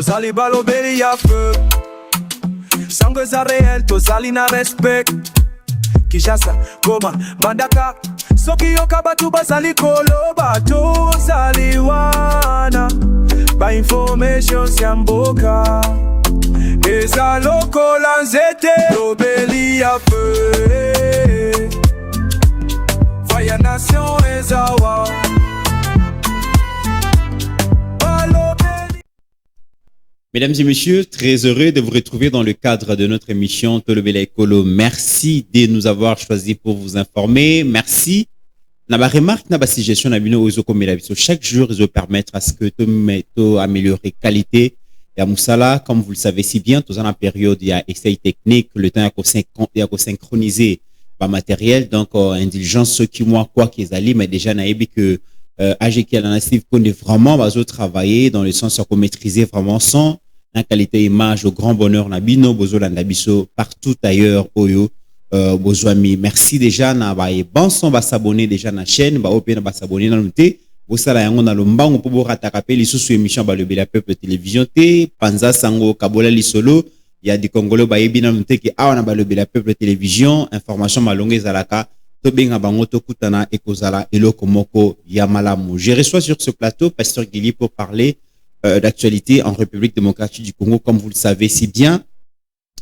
tozali balobeli ya feu sango eza réel tozali na respect Kinshasa, Goma, Mbandaka soki yoka batu bazali koloba tozali wana ba information ya mboka eza lokola nzete lobeli ya feu Faya nation ezawa Mesdames et messieurs, très heureux de vous retrouver dans le cadre de notre émission Tolobela Ekolo. Merci de nous avoir choisi pour vous informer. Merci. Naba remarque naba suggestion nabino ozo komela biso chaque jour ils permettre à ce que to améliorer qualité ya musala comme vous le savez si bien tous en la période il y a essai technique le temps il y a synchroniser ba matériel donc indulgence ceux qui moi quoi qu'ils allaient mais déjà naebi que AGK Steve connaît vraiment bazo travailler dans le sens qu'on maîtriser vraiment son la qualité image au grand bonheur nabino bozo landabiso partout ailleurs oyo bozo ami merci déjà na ba bon son ba s'abonner déjà na chaîne ba open ba s'abonner na l'unité bo sala yango na lombango po bo ratakaper les sous émission ba Lobela Peuple télévision te panza sango kabola lisolo il y a des congolais ba yebi na l'unité ki awa na ba Lobela Peuple télévision information malongue zalaka to benga bango to kutana ekozala eloko moko ya malamu. Je reçois sur ce plateau Pasteur Guili pour parler d'actualité en République démocratique du Congo comme vous le savez si bien.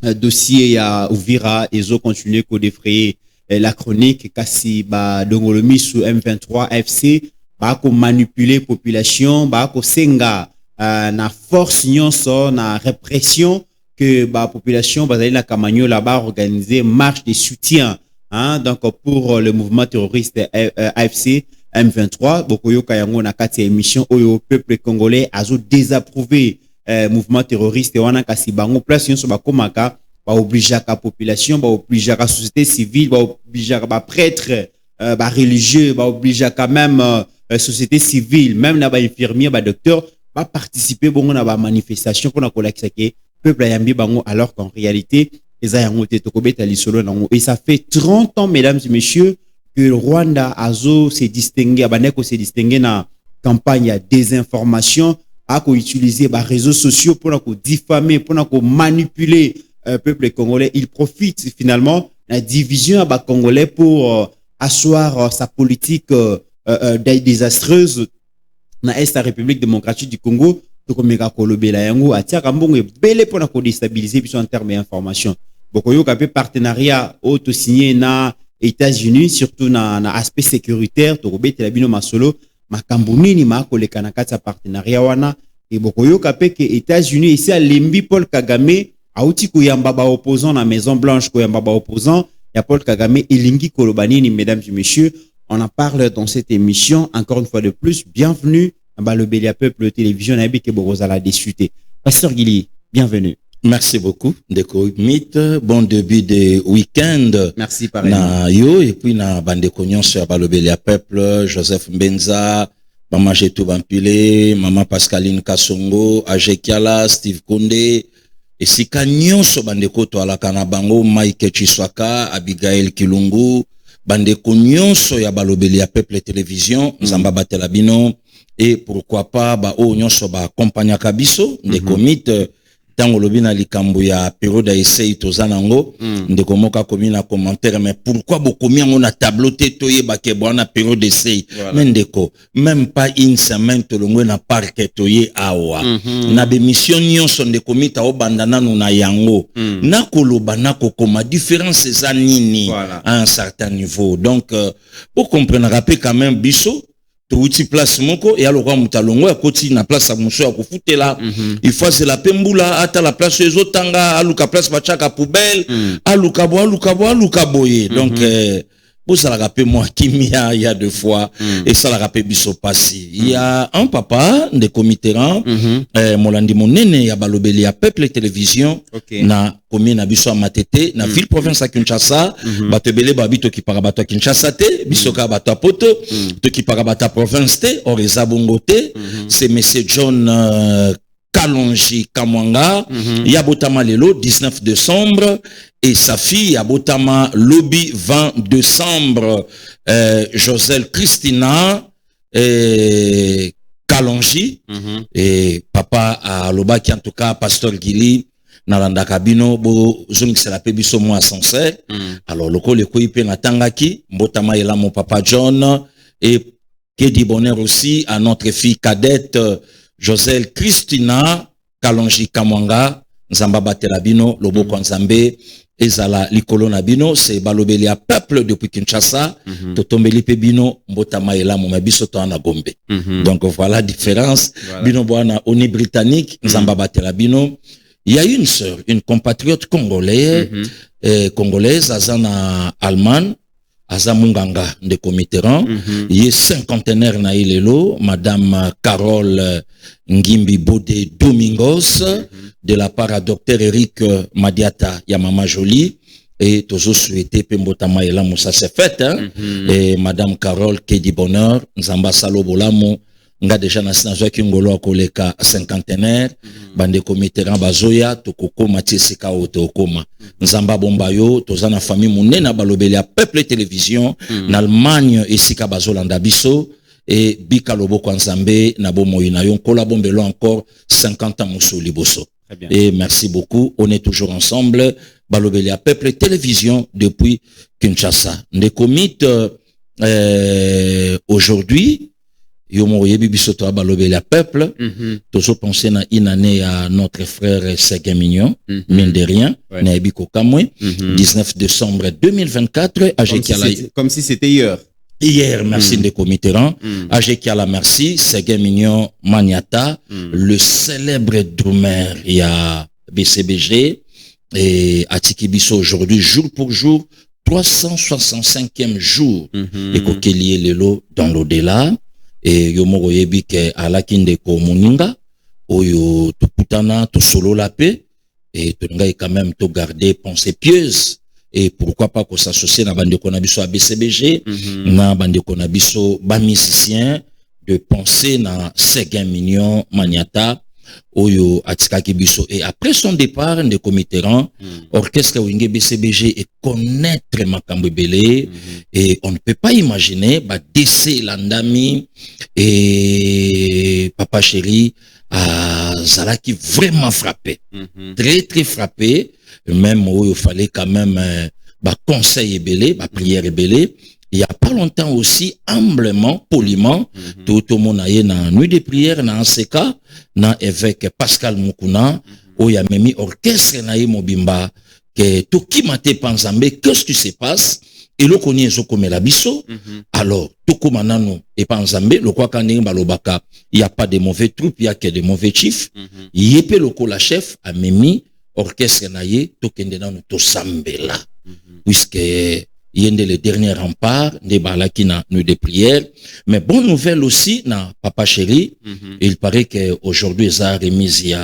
Dossier ya Uvira ezo continuer ko défrayer la chronique kasi ba dongolomi sous M23 FC ba ko manipuler population ba ko senga na force nyonso na répression que ba population bazali na kamanyo là-bas organiser marche de soutien. Hein, donc pour le mouvement terroriste AFC M23 bokoyo kayango na kati émission oyo peuple congolais azo désapprouvé mouvement terroriste wana kasi bango place yonso bakomaka ba obligeaka population ba obligeaka société civile ba obligeaka ba prêtre ba religieux ba obligeaka même société civile même na ba infirmier ba docteur ba participer bongo na ba manifestation pour na kolakisa ke peuple yambi bango alors qu'en réalité et ça fait 30 ans, mesdames et messieurs, que le Rwanda azo s'est distingué, Abaneko s'est distingué dans la campagne de désinformation, a utilisé les réseaux sociaux pour diffamer, pour manipuler le peuple congolais. Il profite finalement de la division à congolais pour asseoir sa politique désastreuse dans l'Est de la République démocratique du Congo. Tokomeka kolobela yango atiaka mbongo ebele pona ko déstabiliser biso en termes d'information. Bokoyo kapé partenariat auto signé na États-Unis surtout na aspect sécuritaire to kobetela bino masolo makambo nini makoleka na kati ya partenariat wana et bokoyo kapé que États-Unis ici à lembi Paul Kagame auti koyamba ba opposant na Maison Blanche koyamba ba opposant ya Paul Kagame ilingi kolobanini mesdames et messieurs on en parle dans cette émission encore une fois de plus bienvenue à Lobela Peuple télévision nabi ke bozala discuter. Pasteur Guili, bienvenue. Merci beaucoup Ndeko Mythe, bon début de week-end. Merci pareil. Na yo et puis na bande konyon sur Lobela Peuple, Joseph Mbenza, Maman Jetou Bampile, Maman Pascaline Kasongo, Ajekiala, Steve Konde, et si kanyon so bande koto ala kanabango, Mike Chiswaka, Abigail Kilungu, bande konyon so ya Lobela Peuple télévision, Zamba Batelabino. Et pourquoi pas ba o nyonso ba compagnia kabiso Ndeko Mythe tango lobina likambo ya période essai tozanango ndeko moka komi na commentaire mais pourquoi bokomi ngo na tableau te toyeba ke bwana période essai mais ndeko même pas une semaine tolongwe na parc toye awa na bémission nyonso ndeko Mythe o bandana na yango na koloba na kokoma différence za nini à un certain niveau donc pour comprendre rappeler quand même biso touti place moko et alors quand mutalongo ya koti na place muso ya kufutela il faut c'est la pembula ata la place ezotanga aluka place bachaka poubelle aluka boye donc pour ça la rappel moi kimia il y a deux fois et ça la rappel biso passé il y a un papa de commitérant molandi monene ya Lobela Peuple télévision na commune na biso matete na ville province à Kinshasa batebele babito ki parabato Kinshasa te biso ka bato poto to ki parabata province te oreza bongo te c'est monsieur John Kalonji Kamwanga Yabotama lelo 19 décembre et sa fille Yabotama Lobby 20 décembre Joselle Christina Kalonji et papa papa à lobaki en tout cas pasteur Gili nalanda kabino bo zoni c'est la pebiso moi sincère. Alors le col ko ipe natangaki mbotama ela mon papa John et que dit bonheur aussi à notre fille cadette Joselle Christina Kalonji Kamwanga Nzamba batela bino loboko nzambe ezala likolo na bino c'est balobeli ya peuple depuis Kinshasa totombeli pe bino mbotama ela mo mabiso to na Gombe. Donc voilà différence bino bwana oni britannique Nzamba batela bino. Il y a une sœur, une compatriote congolaise, congolaise azana Allemagne, azamunganga de Comiteran, il est cinquantenaire na ilelo, madame Carole Ngimbi Bode Domingos, de la part à docteur Eric Madiata Yamama Jolie, et toujours souhaité Pembotama et là, ça s'est fait, hein, et madame Carole Kedi Bonheur, Nzamba Salo Bolamo, nga déjà na sinazwa kingolo akoleka cinquantenaire bande comiteran bazoya tokoko matiesika otokoma Nzamba bombayo tozana famille munena balobeli ya peuple télévision na Allemagne esika bazolanda biso et bika loboko nzambe na bomoyi na yon kola bombelo encore 50 ans musoli boso. Et merci beaucoup, on est toujours ensemble balobeli ya peuple télévision depuis Kinshasa. Des comites aujourd'hui Yomo yebi biso to balobeli ya peuple tozo penser na une année à notre frère Seguin Mignon mine de rien na yebi ko kamwe 19 décembre 2024 comme si c'était hier merci de Comiteran Ajekiala merci Seguin Mignon Maniata le célèbre drummer ya BCBG et atiki biso aujourd'hui jour pour jour 365e jour et ko kelie lelo dans l'au-delà. Et yomoro yebi ke alakinde ko muninga oyo tuputana to solo la paix et tonga quand même to garder pensée pieuse et pourquoi pas ko s'associer na bande ko na biso BCBG na bande ko na biso ba musicien de penser na Seguin Mignon Maniata oyo atikaki biso et après son départ de Comiteran orchestre Wingé BCBG et connaître makambo belé et on ne peut pas imaginer ba décès landami et papa chéri à Zalaki vraiment frappé très très frappé même où il fallait quand même ba conseil belé ba prière belé. Il y a pas longtemps aussi, humblement, poliment, tout le monde a eu na nuit de prière, na Anseka, na évêque Pascal Mukuna, où il y a même orchestre na Mobimba, que tout qui m'a été pensé, qu'est-ce qui se passe? Et le connaît zo comme la biso. Alors, tout comme nanano et pensé, le quoi qu'on est balobaka, il y a pas de mauvais troupes, il y a que de mauvais chiffres. Il y a pas le la chef a memi orchestre na ye, tout kende nanu to sambela, puisque yende le dernier rempart des balakina nous de prière mais bonne nouvelle aussi na papa chéri il paraît que aujourd'hui ça a remise il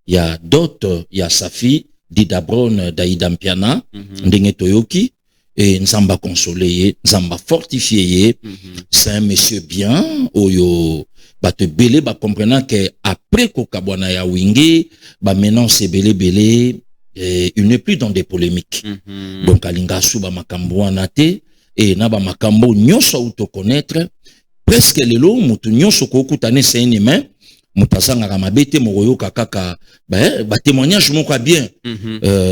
y a d'autres il y a sa fille Dida Brown Daïda Mpiana ndenge toyoki et Nzamba consolé Nzamba fortifié c'est un monsieur bien oyo ba te belé ba comprenant que après kokabwana ya Wingé ba maintenant c'est belé il n'est plus dans des polémiques. Donc, alinga suba makambo anate, et naba makambo nyonso auto connaître, presque les lots, mutu nyonso kokutane c'est un humain, mutazanga ramabete moroyo kakaka, ba témoignage moko bien,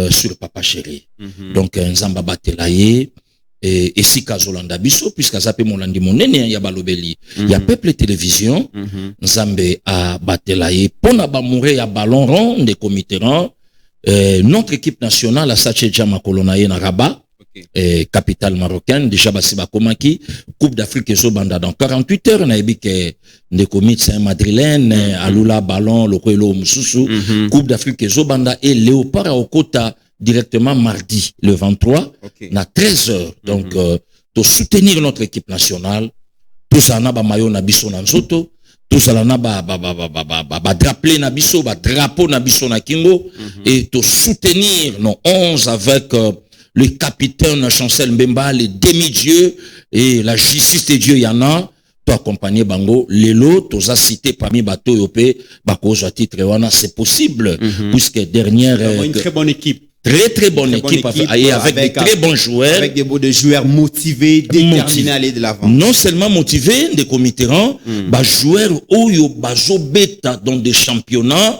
sur papa chéri. Donc, Nzamba batelaye, et si kazolanda biso, puisque zape molandi monene ya balobeli, ya peuple télévision, Nzambe a batelaye, pona ba mourir ya ballon rond de Comiteran, notre équipe nationale a Saché Djama Kolonaye na Rabat, capitale marocaine, déjà Basiba Komaki, Coupe d'Afrique et Zobanda dans 48 heures, na ebi ke Ndekomit Saint-Madrilène, Alula Ballon, Lokoelo Moussoussou, Coupe d'Afrique et Zobanda et Léopard à Okota directement mardi, le 23, na 13 heures. Donc, pour soutenir notre équipe nationale, tout ça na ba mayo na biso na nzoto, tout ça na ba drapeau na biso, ba drapeau na biso na kingo, et to soutenir nos 11 avec le capitaine Chancel Mbemba, les demi-dieux et la justice de Dieu Yana, to accompagner bango, lelo, to a cité parmi bateau yopé, bako à titre wana, c'est possible, puisque dernière, une très bonne équipe. très bonne équipe, avec de très bons joueurs. Avec des joueurs motivés, déterminés à aller de l'avant. Non seulement motivés, des comitérants, joueurs oyo bazo beta dans des championnats,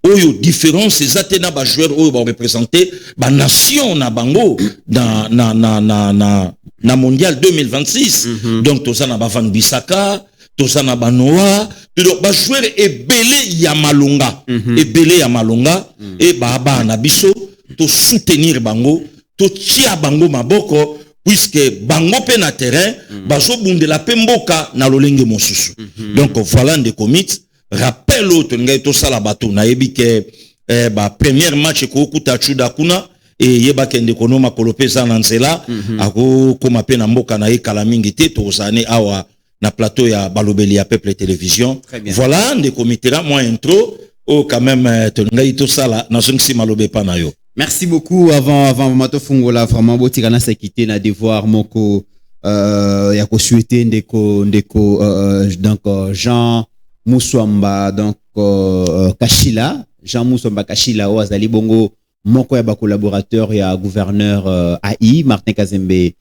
oyo différents, ces atena joueurs oyo ba représenter ba nation na bango dans na mondial 2026. Donc tozana ba Van Bissaka, tozana ba Noah, donc ba joueurs ebele ya malonga, ebele ya malonga et ba na biso to soutenir bango, to tia bango maboko, puisque bango pe na terrain, bazo bundela pe mboka na lolenge mosusu. Donc voilà des commits, rappel autre ngai to sala bato na yebi ke premier match ko kuta chuda kuna et yeba kende kono makolo pesa na nzela ako koma pe na mboka na ekala mingi te to zane awa na plateau ya Balobeli ya Peuple Télévision. Voilà des comités là moi intro oh quand même to ngai to sala na songsi malobe pa na yo. Merci beaucoup avant Mato Fungola vraiment botikana sekité na devoir moko ya ko souhaiter ndeko donc Jean Mouswamba donc Kashila Jean Mouswamba Kashila o azali bongo moko ya ba collaborateur ya gouverneur AI Martin Kazembe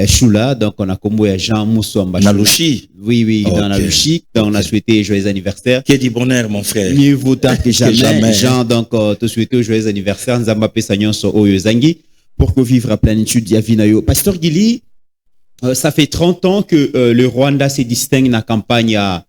Choula, donc on a combo ya Jean Mouswamba Nalouchi. Oui, dans Nalouchi. Donc on a souhaité joyeux anniversaire. Qui est du bonheur, mon frère. Mieux vaut tard que jamais. Jean, donc, te souhaiter joyeux anniversaire. Nzamba Pesagnon so Oyozangi. Pour que vivre à plénitude Yavinayo. Pasteur Gili, ça fait 30 ans que le Rwanda se distingue dans la campagne à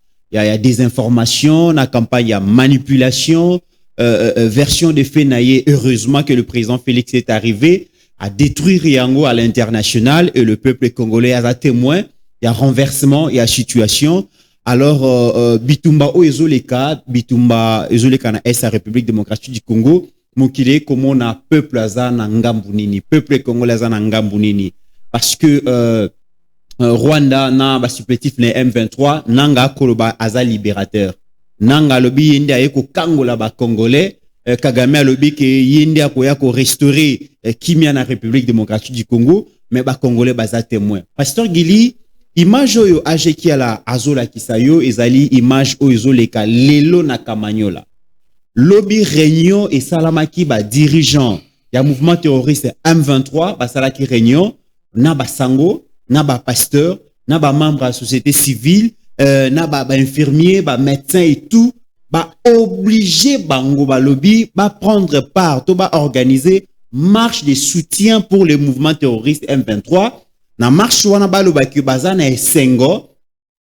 désinformation, dans la campagne à manipulation, version des faits naïe. Heureusement que le président Félix est arrivé à détruire Yango à l'international et le peuple congolais a témoin, il y a renversement, il y a situation. Alors, Bitumba Oezoleka, Bitumba Oezoleka na la République démocratique du Congo, Mokile, comment on a peuple azana ngambunini, peuple congolais azana ngambunini. Parce que, Rwanda na ba supplétif le M23, nanga koloba aza libérateur. Nanga lobi yende ayeko kangola ba congolais, Kagame a lobby que yende akoya ko restaurer kimia na République démocratique du Congo mais ba congolais baza témoin. Pasteur Gili image oyo ajeki ala azola kisayo ezali image oyo leka lelo na Kamanyola. Lobby réunion et salamaki ba dirigeant ya mouvement terroriste M23 ba salaki réunion na ba sango na ba pasteur na ba membre de société civile na ba infirmier ba médecin et tout ba obligé bango ba lobby ba prendre part to ba organiser marche de soutien pour le mouvement terroriste M23 na marche wana ba lobaki bazana esengo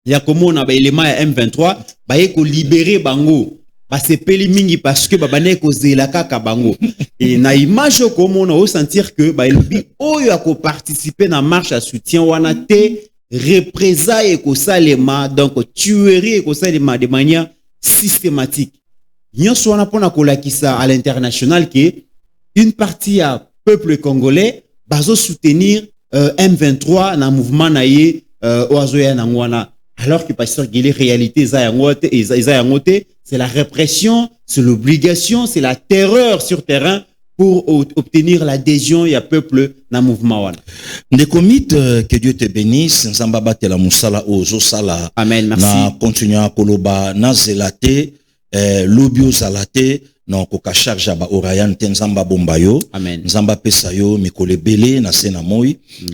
ya komona ba élément ya M23 ba yeko libérer bango ba sepeli mingi parce que ba bane ko zela kaka bango et na image komona o sentir que ba lobby oyo ako participer na marche à soutien wana te représailles ko salema donc tuerie ko salema de manière systématique. Nous sommes à l'international que une partie à peuple congolais va soutenir M23 dans le mouvement naïe oazoya nangwana. Alors que pasteur Guilé réalité c'est la répression, c'est l'obligation, c'est la terreur sur terrain pour obtenir l'adhésion et à peuple dans le mouvement wana. Des commits que Dieu te bénisse, nzamba batela musala ozo sala. Amen, merci. Na continuer à koloba na zelate lobio zalate na koka charge ba orayan tenzamba bombayo. Amen. Nzamba pesayo mikole belé na sena moi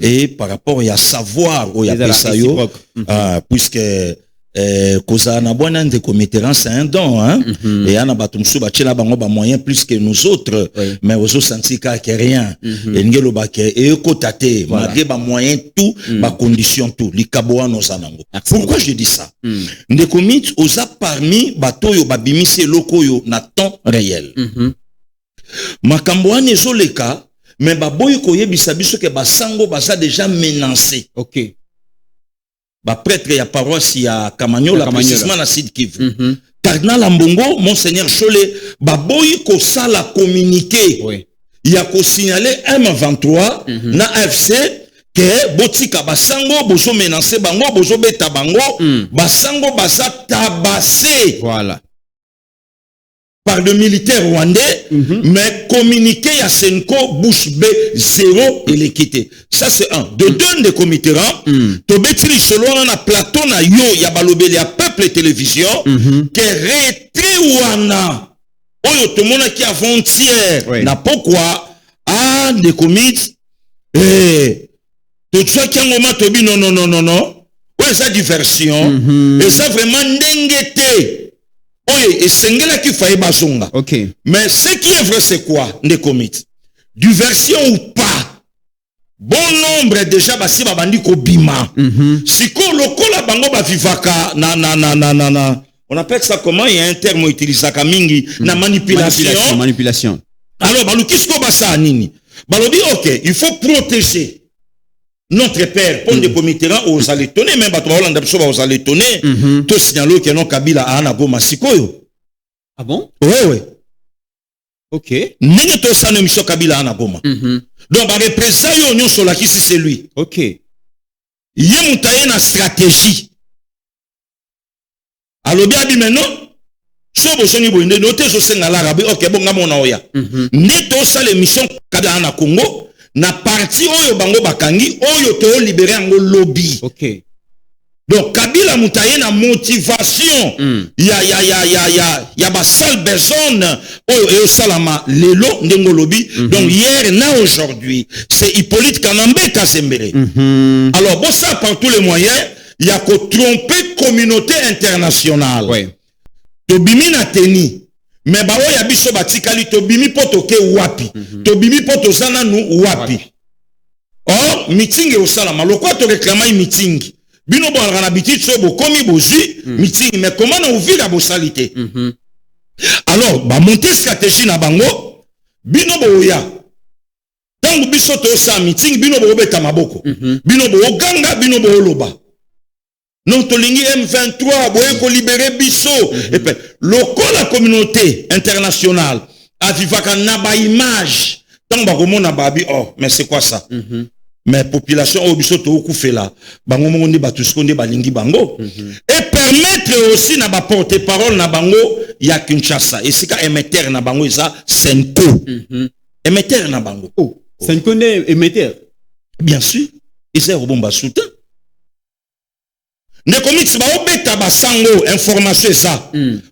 et par rapport à savoir o ya pesayo puisque koza na bwana nde committeran c'est un don hein et ana batumsu ba tshela bango ba moyen plus que nous autres mais ozo sentir que rien et ngelo ba ke e kotate malgré ba moyen tout ba condition tout likaboa nos anango. Pourquoi je dis ça nde commit oza parmi bato yo babimise loko yo na temps réel makambo ane zoleka mais baboyi koyebisa biso ke basango baza déjà menacé. OK. Ba prêtre ya paroisse ya Kamanyola précisément na Sud Kivu. Cardinal Ambongo, Monseigneur Cholé, ba boyi ko sala communiqué. Ya ko signaler M23 na FC que botika basango bozo menacer bango bozo beta bango basango baza tabassé. Voilà. Par de militaires rwandais, mais communiqué à Senko, bouche B, 0 et l'équité. Ça c'est un. De deux des comités, Tobetili selon un plateau na yo, Yabalobeli à Peuple Télévision, que rétri wana, oyo tomona qui avant-hier, na pourquoi, là, des comites, tout ça qui a tobi, non. Ouais, ça diversion. Et ça vraiment n'engete. Oui, et c'est là qu'il fallait bazonga. Ok. Mais ce qui est vrai, c'est quoi, des comites? Diversion ou pas? Bon nombre déjà basi babandi ko bima. Siko lokola bango ba vivaka na. On appelle ça comment? Il y a un terme utilisé kamingi na Manipulation. Alors balukisko basa nini? Balobi OK, il faut protéger notre père pour des comitéran aux alétonés, même bato Hollande biso aux alétonés, to signalo que non Kabila ana goma sikoyo. Ah bon? Ouais. Ok. Nenge to sa mission Kabila ana goma. Donc ba représailles yo nyon sola qui c'est lui. Ok. Yé mutaye na stratégie. Alobi abi maintenant so bosoni boinde noté so senga la rabi OK bon ngamo na oya. Neto sa l'émission Kabila na Congo. Na parti oyo bango bakangi oyo to libéré ango lobby. Ok. Donc Kabila mutaye na motivation ya ba sale personne oyo salama lelo ndengo lobby. Donc hier na aujourd'hui c'est Hippolyte Kanambe Kazembere. Alors bon ça par tous les moyens il y a qu'à tromper communauté internationale. Ouais. Tobimi na teni. Mais ba oya biso batikali tobimi potoke wapi. Tobimi poto zana nu wapi. Or meeting e osala maloko to réclamer meeting. Bino bo ngana biti so bo komi bozi meeting mais comment on vit la bossalité. Alors ba monter stratégie na bango bino bo ya. Tangu biso to sa meeting bino bo beta maboko. Bino bo ganga bino bo loba. Non tolingi M23 boye ko libérer biso et puis la communauté internationale a vivaka na ba image tant ba komona babi oh mais c'est quoi ça mais population au biso to okufela bango mongo ba tuskonde balingi bango et permettre aussi na ba porter parole na bango ya Kinshasa et sika émetteur na bango ça Senko émetteur na bango oh Senko émetteur bien sûr et c'est robomba soutien. Ne comics ba obeta basango information ça.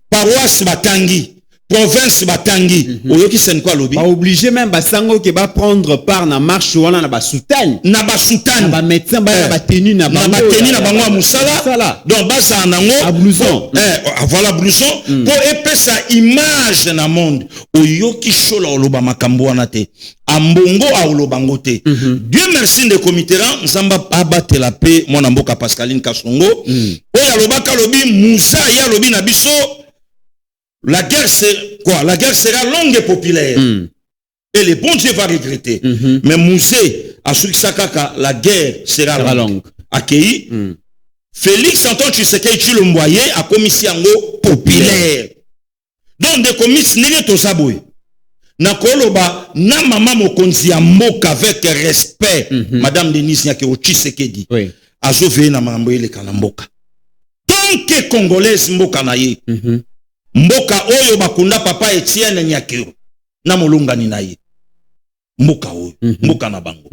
Paroisse batangi, province batangi. Oyoki sen quoi lobby? Ba obligé même basango ke ba prendre part na marche wana na ba soutane. Na ba soutane. Ba médecin ba ba tenue na bango. Na ba tenue na bango musala. Donc ba sa nango a blouson. Voilà blouson pour épais sa image na monde. Oyoki shola oloba makambo wana te. Ambongo a olobango te. Dieu merci de comitéran nzamba abate la paix mon mboka Pascaline Kasongo. Oya lobaka lobi Moussa ya lobi na biso. La guerre c'est quoi? La guerre sera longue et populaire. Et le bon Dieu va regretter. Mais Moussé a su que la guerre sera longue. Accueilli. Félix Antoine Tshisekedi Chilomboye a commis un populaire. Donc des commis n'est to saboy. Na koloba na mama mokonzi ya mboka avec respect madame Denise Nyake Tshisekedi. Oui. Azo veiller na mambo ile kana mboka. Tant que congolaise mboka na ye. Mboka oyo bakunda papa Etienne Nyake na molungani na ye. Mboka oyo, mboka na bango.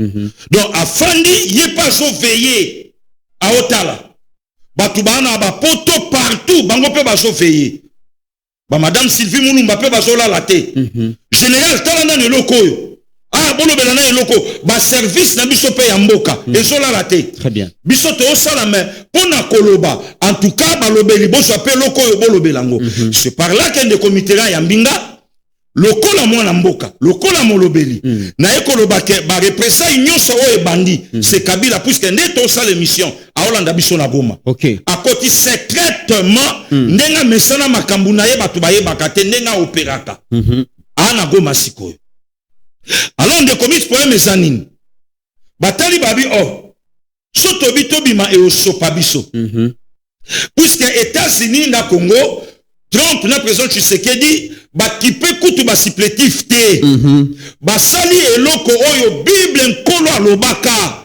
Donc afandi ye pas zo veiller a otala. Batu bana ba poto partout bango pe ba zo veiller. Ba madame Sylvie Moulumba pe bazola la te. Général talana ne loko yo. Ah bolo belana ne loko ba service na biso pe ya mboka ezola la te. Très bien. Biso to sala mais pona koloba en tout cas ba lobeli boso pe loko yo bolo belango. C'est par là qu'un des comités ya mbinga lokola mwana mboka lokola molobeli na ekoloba ke ba représailles nyonso o ebandi c'est Kabila puisque ndeto sa l'émission a Hollande biso na Goma. OK. A côté secrètement ndenga mesana makambu na ye batu baye bakate ndenga opérata. Ana Goma sikoyo. Alors de commis problème ezanini. Batali babi oh. Soto bitobima e osopa biso. Puisque États-Unis na Congo Trump na président Tshisekedi ba kipe kutu ba supplétif te. Ba sali eloko oyo Bible nkolo alobaka.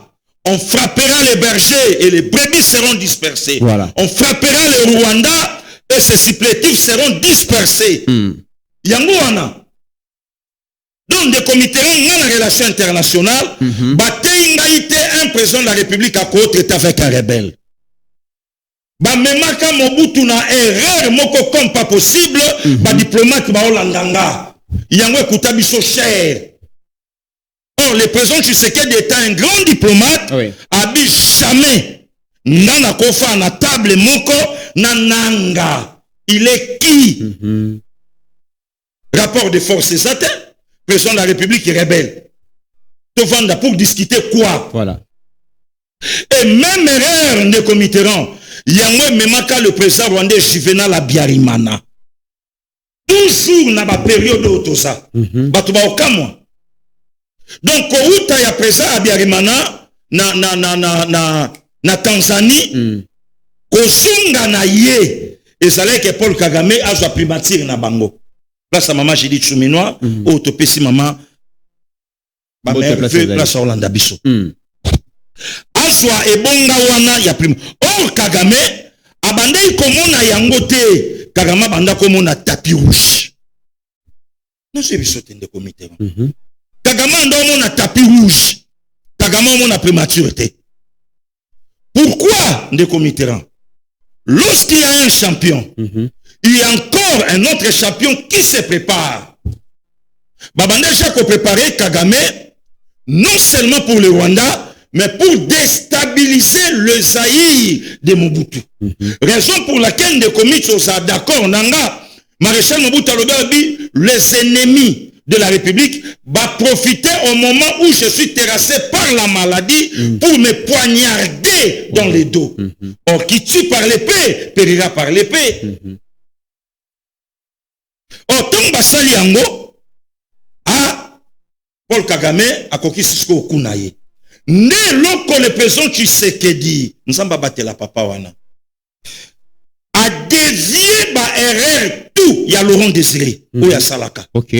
On frappera les bergers et les brebis seront dispersés. Voilà. On frappera le Rwanda et ses supplétifs seront dispersés. Yango wana. Donc des comités dans la relation internationale, batenga ite un président de la République à côté avec un rebelle. Ba memaka Mobutu na erreur moko comme pas possible, ba diplomate ba olandanga. Yango ekuta biso cher. Or, le président Tshisekedi est un grand diplomate, Oui. abi jamais nana kofa na table moko na nanga. Il est qui? Rapport de force, c'est ça, président de la République est rebelle. Tovanda pour discuter quoi? Voilà. Et même erreur de Mitterrand, il y a moi même quand le président rwandais Juvenal Abiyarimana. Toujours na ba période de ça. Batu ba okamwa. Donc outa ya président Abiyarimana na Tanzanie kosunga na ye ezalaki que Paul Kagame azwa primature na bango. Place à maman Judith Souminois au topesi maman ba mère place à Orlando Biso. Aswa ebonga wana ya prime. Or Kagame abandei komona yango te. Kagame banda komona tapis rouge. Non c'est biso tende comité. Kagame ndo mona tapis rouge. Kagame mona prématurité. Pourquoi de comité? Lorsqu'il y a un champion, il y a encore un autre champion qui se prépare. Babanda Jacques préparé Kagame non seulement pour le Rwanda, mais pour déstabiliser le Zaïre de Mobutu. Raison pour laquelle des comités sont d'accord, Nanga, Maréchal Mobutu Alobabi, les ennemis de la République va profiter au moment où je suis terrassé par la maladie pour me poignarder dans le dos. Or, qui tue par l'épée, périra par l'épée. Or, Tomba Saliango, à Paul Kagame, à Kokisisko Kunaye. Né loko le président Tshisekedi, nous avons battu la papa wana, a dévié ba erreur tout, il y a Laurent Désiré, ou il y a Salaka. Ok.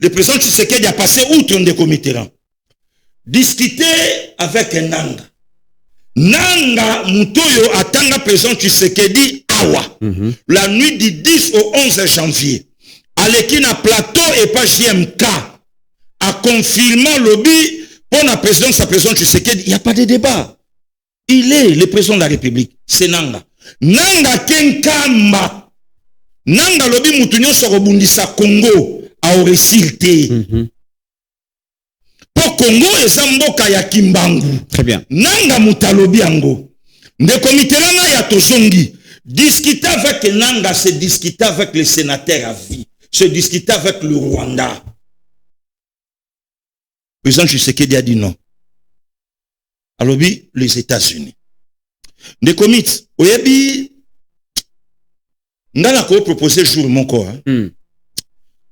Le président Tshisekedi a passé outre de Mitterrand. Discuter avec Nanga. Nanga Mutoyo atanga président Tshisekedi awa. La nuit du 10 au 11 janvier. Alekina plateau et pas JMK. A confirmé lobby. Pour la présidence, sa président Tshisekedi, il n'y a pas de débat. Il est le président de la République. C'est Nanga. Nanga Kenkamba. Nanga lobi mutunyo sorobundisa Congo. A récilté. Pour Congo et Zamboka ya Kimbangu. Très bien. Nanga mutalobi ango. Ne comité langa ya Tozongi. Discuter avec Nanga, c'est discuter avec les sénateurs à vie. C'est discuter avec le Rwanda. Le président Tshisekedi a dit non. Alors, les États-Unis. Des comités, oyebi, n'a pas proposé jour mon corps.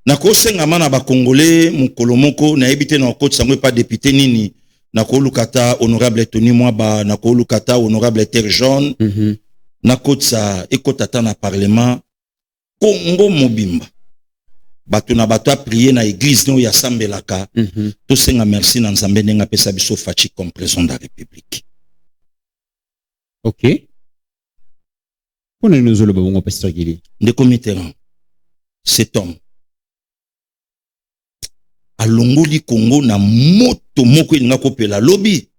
Nako sengama na ba Congolais, mukolo moko, na ebité na côte sango pas député nini, nako lukata honorable Tony Mwaba, nako lukata honorable Terre Jaune, nako sa ekotata na parlement, Congo mobimba. Bato na bato a prié na église no ya sambelaka. To senga merci na nzambe ndenga pesa biso fachi comme président de la République. Ok. On est nous le bon pasteur Guili. De comité cet homme a longoli Congo na moto moko inga kopela lobby.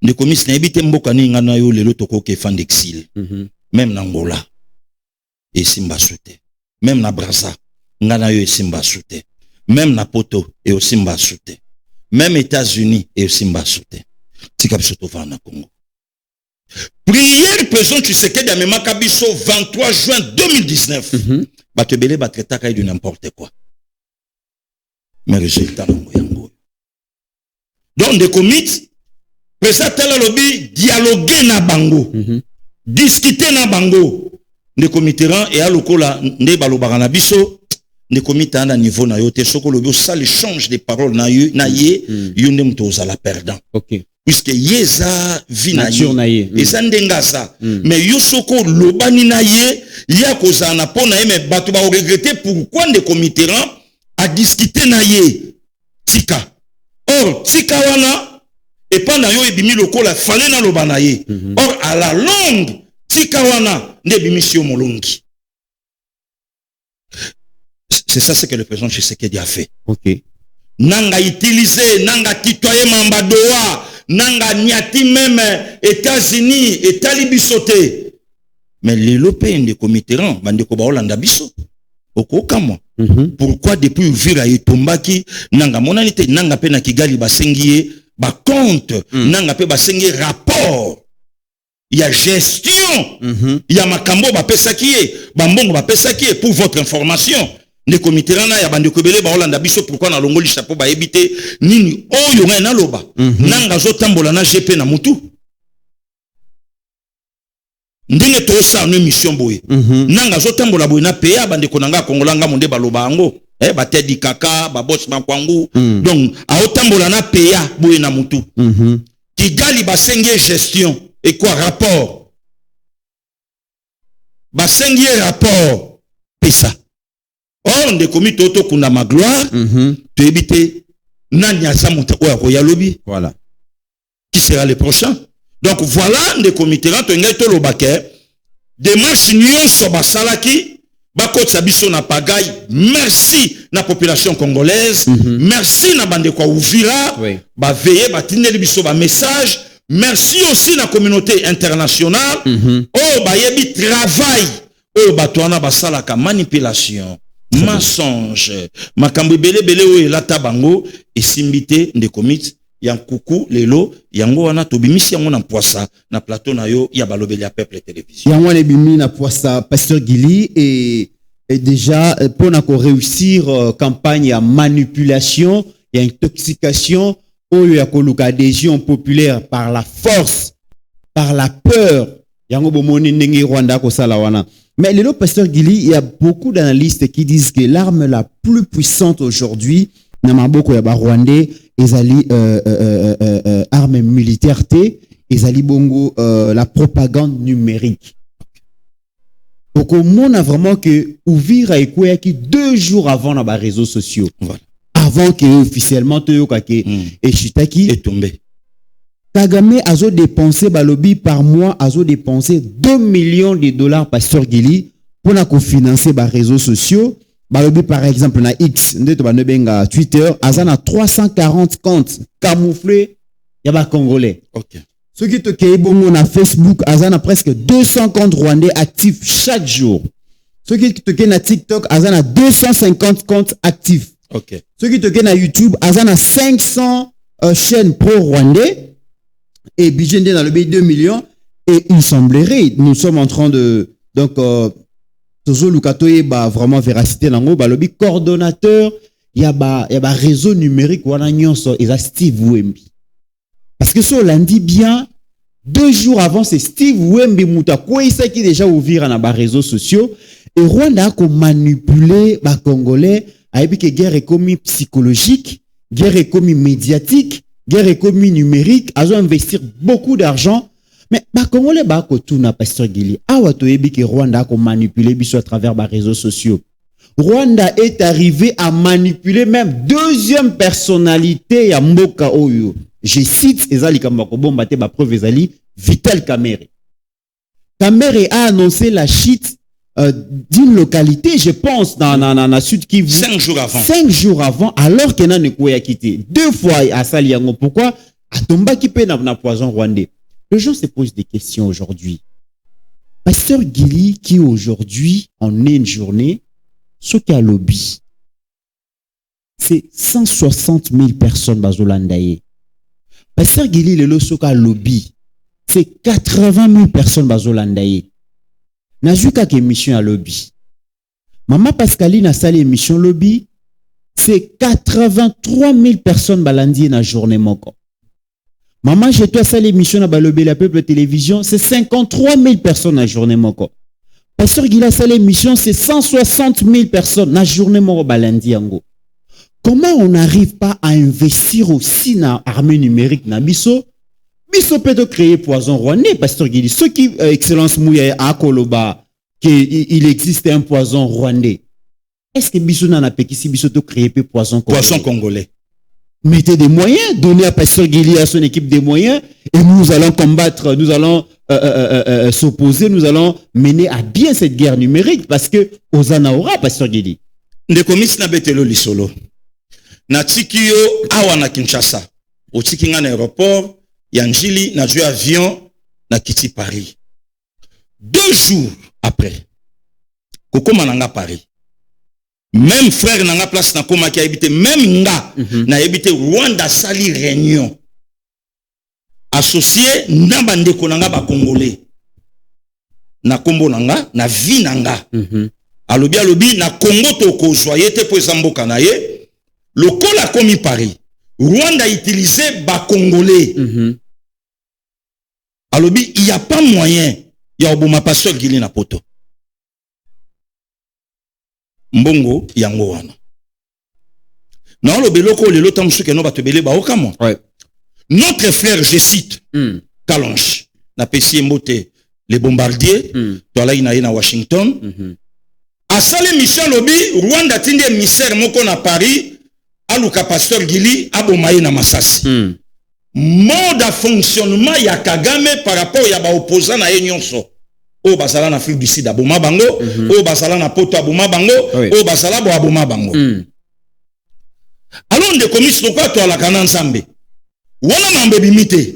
De commis na ebité mboka ni nga na yo lelo toko ke fan d'exil. Même na Angola. Et Simba Souté. Même na Brazza. Ngana yo Simba Souté. Même na Poto et au Simba Souté. Même États-Unis et au Simba Souté. Tika biso to na Congo. Prière président Tshisekedi a même kabiso 23 juin 2019. Batebele batreta kay de n'importe quoi. Mais résultat yango. Donc des comités président tala lobby dialoguer na bango. Discuter na bango. Des comités et à lokola nde balobaka na biso. Ne komita na niveau na yo te soko lobi ça l'échange de paroles na ye yonde mto za la perdant. OK. Puisque yeza vi na ye. Eza ndenga ça. Mais yo soko lobani na ye ya kozana pona mais bato ba regretter pourquoi de comité a discuter na ye tika. Or tika wana et pendant yo ebimi lokola fallait na lobana ye. Or à la longue tika wana ne bimisio molongi. C'est ça ce que le président Tshisekedi a fait. OK. Nanga utilisé, nanga titoyé Mambadoa, nanga niati même États-Unis, États-Unis bisoté. Mais les lopins de comité bande ko ba Hollande biso. Okokamwa. Pourquoi depuis Uvira etombaki nanga monani te nanga pe na Kigali basengie ba compte nanga pe basengie rapport. Il y a gestion. Il y a makambo ba pesaki bambongo ba pesaki pour votre information. Ne comité rana ya bande kobele ba Hollanda biso pourquoi na longoli chapeau ba ebité nini oyo nga na loba nanga zo tambola na GP na mutu. Ndenge to sa no mission boye nanga zo tambola boye na PA bande konanga kongolanga monde baloba ango ba tedi kaka ba boss ba kwangu donc a otambola na PA boye na mutu Kigali basenge gestion et quoi rapport basenge rapport pesa or nde komi toto kuna ma gloire to ebité nanya sa muta ko ya lobi Voilà. qui sera le prochain. Donc voilà des comités là to ngai to lobake démarche nyonso basalaki bakotsa biso na pagaille. Merci na population congolaise, merci na bande kwa Uvira, Oui. ba veiller ba tineli biso ba message, merci aussi na communauté internationale. Oh ba yebi travail oh batwana basalaka manipulation, mensonge, makambo bele bele o elata bango esimbite nde komite ya nkuku lelo yango wana tobimisi yango na poisa na plateau na yo ya balobeli ya peuple télévision. Yango ne bimi na poisa Pasteur Gili et déjà pour na ko réussir campagne ya manipulation, ya intoxication, oyo ya koluka adhésion populaire par la force, par la peur. Yango bomoni ndenge Rwanda ko sala wana. Mais lelo Pasteur Gili, il y a beaucoup d'analystes qui disent que l'arme la plus puissante aujourd'hui na maboko ya ba Rwandais ezali arme militaire te ezali bongo la propagande numérique. Donc on a vraiment que Uvira ekoyaki 2 jours avant na ba réseaux sociaux. Voilà. Avant que officiellement toyoka ke eshitaki est tombé. Kagame azo dépensé balobi par mois azo dépensé 2 millions de dollars Pasteur Gili pour na ko financer ba réseaux sociaux. Balobi par exemple na X ndeto banobenga Twitter azana 340 comptes camouflés ya ba congolais. OK. Ce qui te kei bongo na Facebook azana presque 200 comptes rwandais actifs chaque jour. Ce qui te kei na TikTok azana 250 comptes actifs. OK. Ce qui te kei na YouTube azana 500 chaînes pro-rwandais et bijende dans le B 2 millions et il semblerait nous sommes en train de donc Tozo Lukatoye ba vraiment véracité nango balobi coordonnateur ya ba réseau numérique wana nyonso eza Steve Wembi. Parce que ça on dit bien 2 jours avant c'est Steve Wembi muta koisa qui déjà ouvrir na ba réseaux sociaux et Rwanda a ko manipuler ba congolais ayebi que guerre est commis psychologique, guerre est commis médiatique, guerre est commis numérique, azo investir beaucoup d'argent. Mais ba congolais ba ko tuna Pasteur Gili awa toyebi que Rwanda a ko manipuler biso à travers ba réseaux sociaux. Rwanda est arrivé à manipuler même deuxième personnalité ya mboka oyo. Je cite ezali kamba ko bomba te ba preuve ezali Vital Kamerhe. Kamerhe a annoncé la chute d'une localité, je pense dans Sud Kivu 5 jours avant. 5 jours avant alors que na ne koya quitté 2 fois à Saliango. Pourquoi atomba ki pe na poison rwandais. Les gens se posent des questions aujourd'hui. Pasteur Gili, qui aujourd'hui, en une journée, ce qu'il a lobby, c'est 160 000 personnes bazolandaye. Pasteur Gili, le ce qu'il a lobby, c'est 80 000 personnes bazolandaye. Najuka qui émission à lobby. Maman Pascaline a sali émission lobby, c'est 83 000 personnes balandiye na journée moko. Maman, j'ai toi ça l'émission à Balobé la Peuple Télévision, c'est 53 000 personnes la journée moko. Pasteur Gila ça l'émission, c'est 160 000 personnes la journée moko balandi yango. Comment on n'arrive pas à investir aussi dans l'armée numérique na biso? Biso peut créer poison rwandais, Pasteur Gili. Ce qui excellence mouya à Koloba qu'il existe un poison rwandais. Est-ce que biso na pekisi biso to créer poison congolais? Poisson congolais. Mettez des moyens, donnez à Pasteur Gili à son équipe des moyens et nous allons combattre, nous allons s'opposer, nous allons mener à bien cette guerre numérique parce que Ozana aura Pasteur Gili. Ndeko misi na betelo lisolo. Na tikio awa na Kinshasa. O tikinga na aéroport, Yanjili na joué avion na kiti Paris. 2 jours après, Koko Mananga Paris. Même frère n'a pas place na koma qui a habité, même nga na habité Rwanda sali réunion. Associé na bandeko nanga ba Congolais. Na kombo nanga, na vie nanga. Alobi na Congo to ko joyé te po zamboka na ye. Le col a commis Paris. Rwanda a utilisé ba Congolais. Alobi, il n'y a pas moyen. Il y a un pasteur Gili na poto. Mbongo yango wana. Na lo beloko le lotam suke no batebele ba okamo. Ouais. Notre frère, je cite, Kalonge, na pesi mbote les bombardiers, tola ina na Washington. A sale Michel Lobi, Rwanda tindi émissaire moko na Paris, aluka pasteur Gili abomaye na Masasi. Mode de fonctionnement ya Kagame par rapport ya ba opposant na nyonso. O basala na Afrique du Sud aboma bango, o basala na poto aboma bango, o basala bo aboma bango. Alors de commis pourquoi to la kana nzambe. Wana mambe bimite.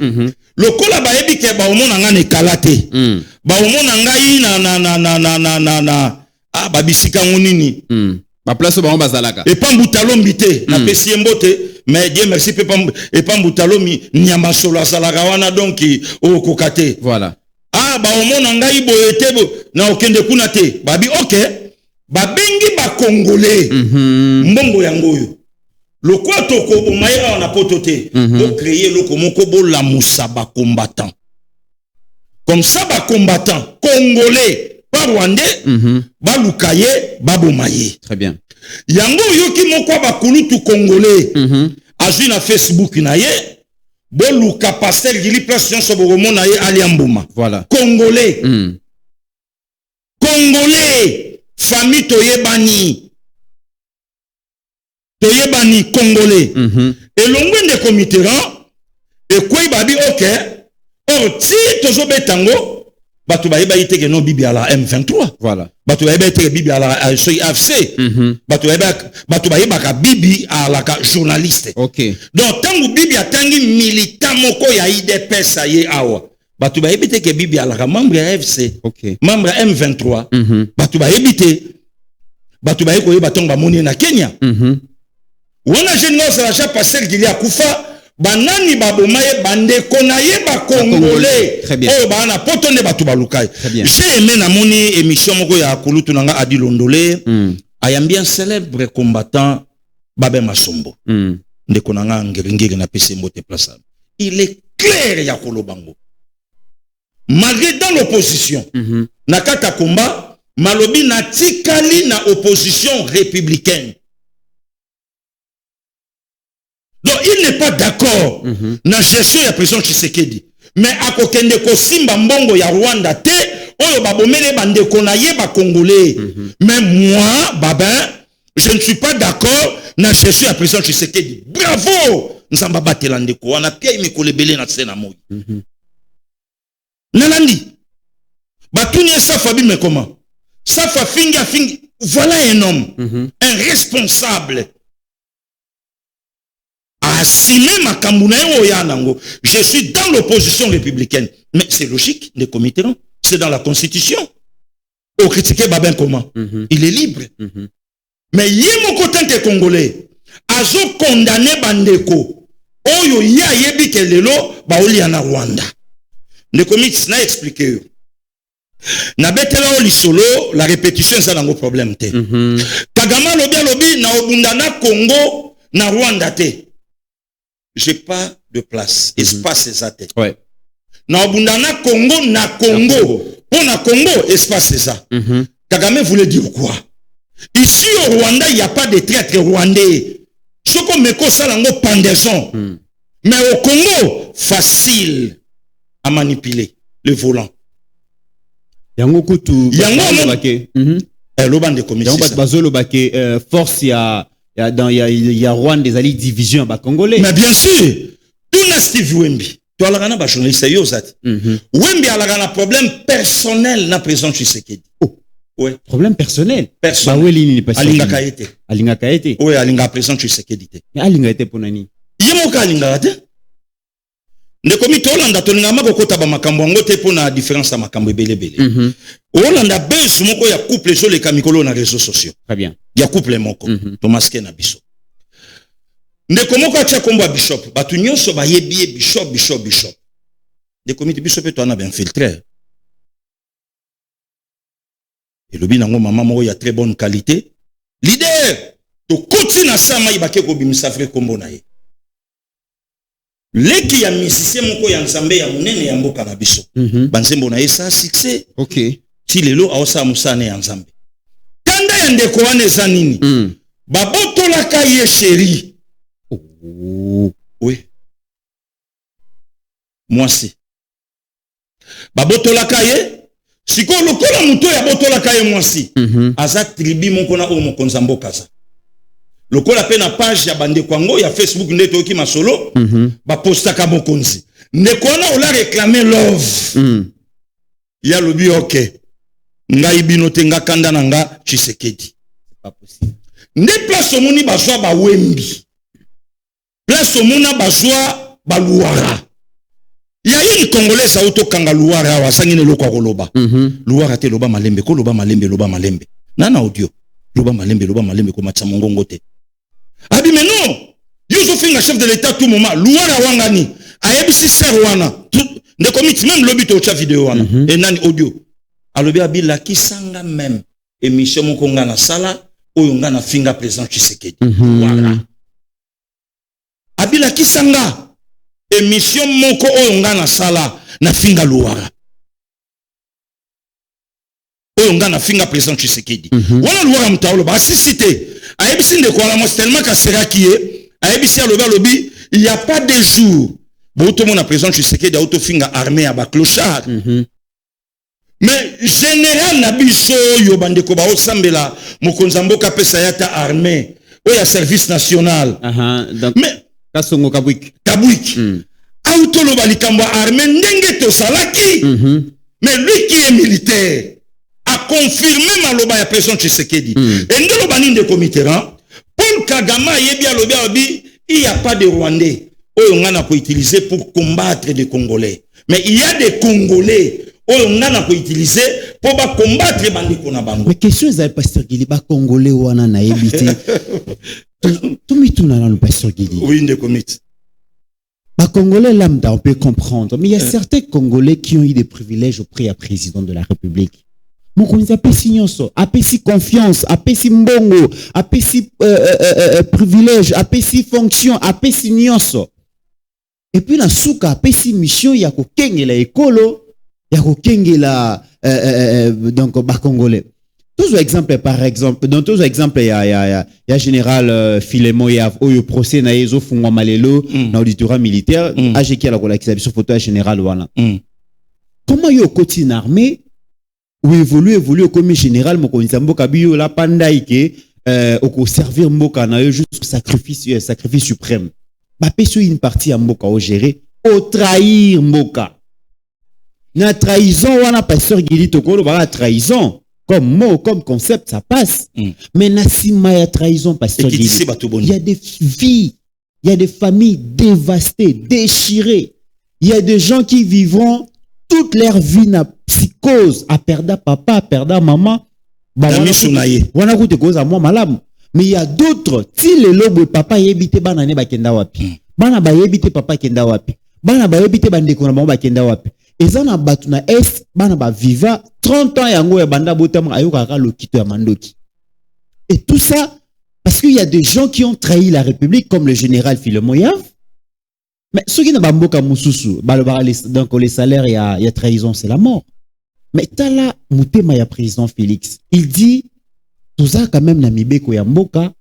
Lokola ba yebi ke ba omona ngane kalate. Ba omona ngai na ba bisika ngonini. Ba place ba bazalaka. Et pas mbutalo mbite na pesi mbote. Mais Dieu merci et pas mbutalomi nyama solo azalaka wana donc o kokate. Voilà. Ah ba omona ngai boyete bo na okende kuna te. Babi OK. Ba bengi ba Congolais. Mbongo yango yo. Le quoi toko omaira na potote pour créer le komoko bo la musaba combattant. Comme ça ba combattant congolais pas rwandais ba lukaye ba bomaye. Très bien. Yango yoki moko ba kulutu congolais azui na Facebook na ye bo luka pasteur Gili place nyonso bo mona ye ali ambuma. Voilà. Congolais. Congolais famille toyebani. Toyebani congolais. Et l'ongwe de comiteran et quoi babi OK. Or si tozo betango batu ba yeba ite ke no bibi ala M23. Voilà. Batu ba yeba ite bibi ala AFC. Batu ba yeba ka bibi ala ka journaliste. OK. Donc tangu bibi atangi militant moko ya IDPS aye awa. Batu ba yeba ite ke bibi ala ka membre ya AFC. OK. Membre M23. Batu ba yeba ite. Batu ba yeba tonga ba moni na Kenya. Wana jeunesse la ja passer Gili akufa banani babomaye bande konaye ba Congolais. Très bien. Oh bana potonde batu balukai. Bien. J'ai aimé na moni émission moko ya kulutu nanga Adi Londolé. Ayambi un célèbre combattant Babé Masombo. Ndeko nanga ngengenge na pese mbote place. Il est clair ya kolobango. Malgré dans l'opposition. Nakata combat malobi na tikali na opposition républicaine. Donc il n'est pas d'accord na gestion ya président Tshisekedi. Mais akokende ko simba mbongo ya Rwanda te oyo babomele bandeko na ye ba Congolais. Mais moi Babin, je ne suis pas d'accord na gestion ya président Tshisekedi. Bravo nzamba batela ndeko wana pia imikolebele na tsena moyi. Nalandi batuni sa fabi mais comment? Ça fa fingi voilà un homme, un responsable. Assumer ma kamuna yanango. Je suis dans l'opposition républicaine. Mais c'est logique, des comités, c'est dans la constitution. Au critiquer Babin comment? Il est libre. Mais yemo côté que congolais, azo condamné bandeko. Oyo ya yebi ke lelo ba oli na Rwanda. Les comités n'a expliqué. Na betela oli solo la répétition ça nango problème te. Kagama lobi na obundana Congo na Rwanda te. J'ai pas de place, espace exact. Ouais. Na obundana Congo na Congo. Pour na Congo, espace ça. Kagame voulait dire quoi? Ici au Rwanda, il n'y a pas de traître rwandais. Ce qu'on me cause ça lango pendaison. Mais au Congo, facile à manipuler le volant. Yango kutu. Yango bake. Loban de commission. Yango bazolo bake force ya Rwanda des alliés division ba Congolais. Mais bien sûr, tout na Steve Wemby. Tu as la journaliste yozat. Wemby a la problème personnel na président Tshisekedi. Oh. Ouais. Problème personnel. Personnel. Ba weli ni pas. Alinga kaete. Alinga kaete. Oui, alinga président Tshisekedi te. Mais alinga ete ponani. Yemo ka alinga te. Ndekomi Holanda tolingama kokota ba makambo ngo te pona différence ya makambo ebele. Holanda base moko ya couple zo le kamikolo na réseaux sociaux. Très bien. Ya couple moko. Thomas Kena biso. Ndekomo ko tia kombo bishop, batu nyonso ba yebi bishop. Ndekomi biso pe to na ba infiltré. Et le binango maman moko ya très bonne qualité. Leader, to koti na sama ibake ko bimisa frère kombo na ye. Leki ya musicien moko ya nzambe ya munene ya mboka na biso. Banzembo na esa succès. OK. Ti lelo aosa musane ya nzambe. Kanda ya ndeko wane za nini? Babotola ka ye chéri. Oui. Mwasi. Babotola ka ye. Siko lokola muto ya botola ka ye mwasi. Aza tribi moko na o mokonza mboka za. Lokola pe na page ya bande kwango ya Facebook ndeto oki masolo ba postaka mokonzi ndekona ola réclamer love ya lobi OK ngai bino te nga kanda na nga Tshisekedi Pas possible. nde place omoni bazwa ba wembi place omona bazwa ba luara ya yi congolais auto kanga luara wasangine lokwa koloba luara te loba malembe ko loba malembe nana audio loba malembe ko matsa mongongo te. Abi mais non, yozo finga chef de l'état tout moment, luara wangani, ayebisi serwana, ne commit même lobi to cha vidéo wana, et nani audio. Alobi abi la kisanga même émission moko ngana sala, oyo ngana finga président Tshisekedi. Voilà. Abi la kisanga émission moko oyo ngana sala na finga luara. Oyo ngana finga président Tshisekedi. Wana luara mtaolo ba assisté. Aebisi ndeko ala mos tellement kasera kié aebisi aloba lobi il y a pas de jour boto mona président Tshisekedi auto finga armée ya ba clochard mais général na biso yo bandeko ba osambela mokonza mboka pesa yata armée o ya service national Donc mais Kasongo Kabwik auto loba likambo armée ndenge to salaki mais lui qui est militaire a confirmé maloba ya président Tshisekedi. Et nous l'obani de Mitterrand, Paul Kagame yebi alobi alobi, il n'y a pas de Rwandais on a utiliser pour combattre les Congolais. Mais il y a des Congolais on a utiliser pour combattre les bandits qu'on a bango. Mais question est pasteur Gili ba Congolais wana na yebite. Tout mituna na le pasteur Gili. Oui, de comité. Ba Congolais lambda on peut comprendre, mais il y a certains Congolais qui ont eu des privilèges auprès du président de la République. Mokonzi apesi nyonso, apesi confiance, apesi mbongo, apesi privilège, apesi fonction, apesi nyonso. Et puis la souka apesi mission ya kokengela ekolo, ya kokengela donc ba Congolais. Tous exemple par exemple, dans tous exemple ya général Filemon ya oyo procès na yezo fungwa malelo na auditorat militaire, ajeki la kolakisa biso photo ya général wana. Comment yo koti na armée ou évolue comme général mokonzi mboka biyo la pandaike au servir mboka na yo jusqu'au sacrifice suprême ba peso une partie à mboka au gérer au trahir mboka na trahison wana pasteur Gili tokolo ba trahison comme mot comme concept ça passe mais na sima ya trahison pasteur Gili il y a des vies il y a des familles dévastées déchirées il y a des gens qui vivront toute leur vie na psychose à perdre papa à perdre maman wana koute koza moi malamu mais il y a d'autres si le lobo papa yebite bana ne bakenda wapi bana ba yebite papa kenda wapi bana ba yebite bandeko na bango bakenda wapi ezana batu na est bana ba viva 30 ans yango ya banda botama ayoka ka lokito ya mandoki et tout ça parce qu'il y a des gens qui ont trahi la République comme le général Filemon Yav. Mais ceux qui n'ont pas beaucoup donc les salaires il y a trahison c'est la mort. Mais tala mutema ya président Félix, il dit tout ça quand même na mibeko ya mboka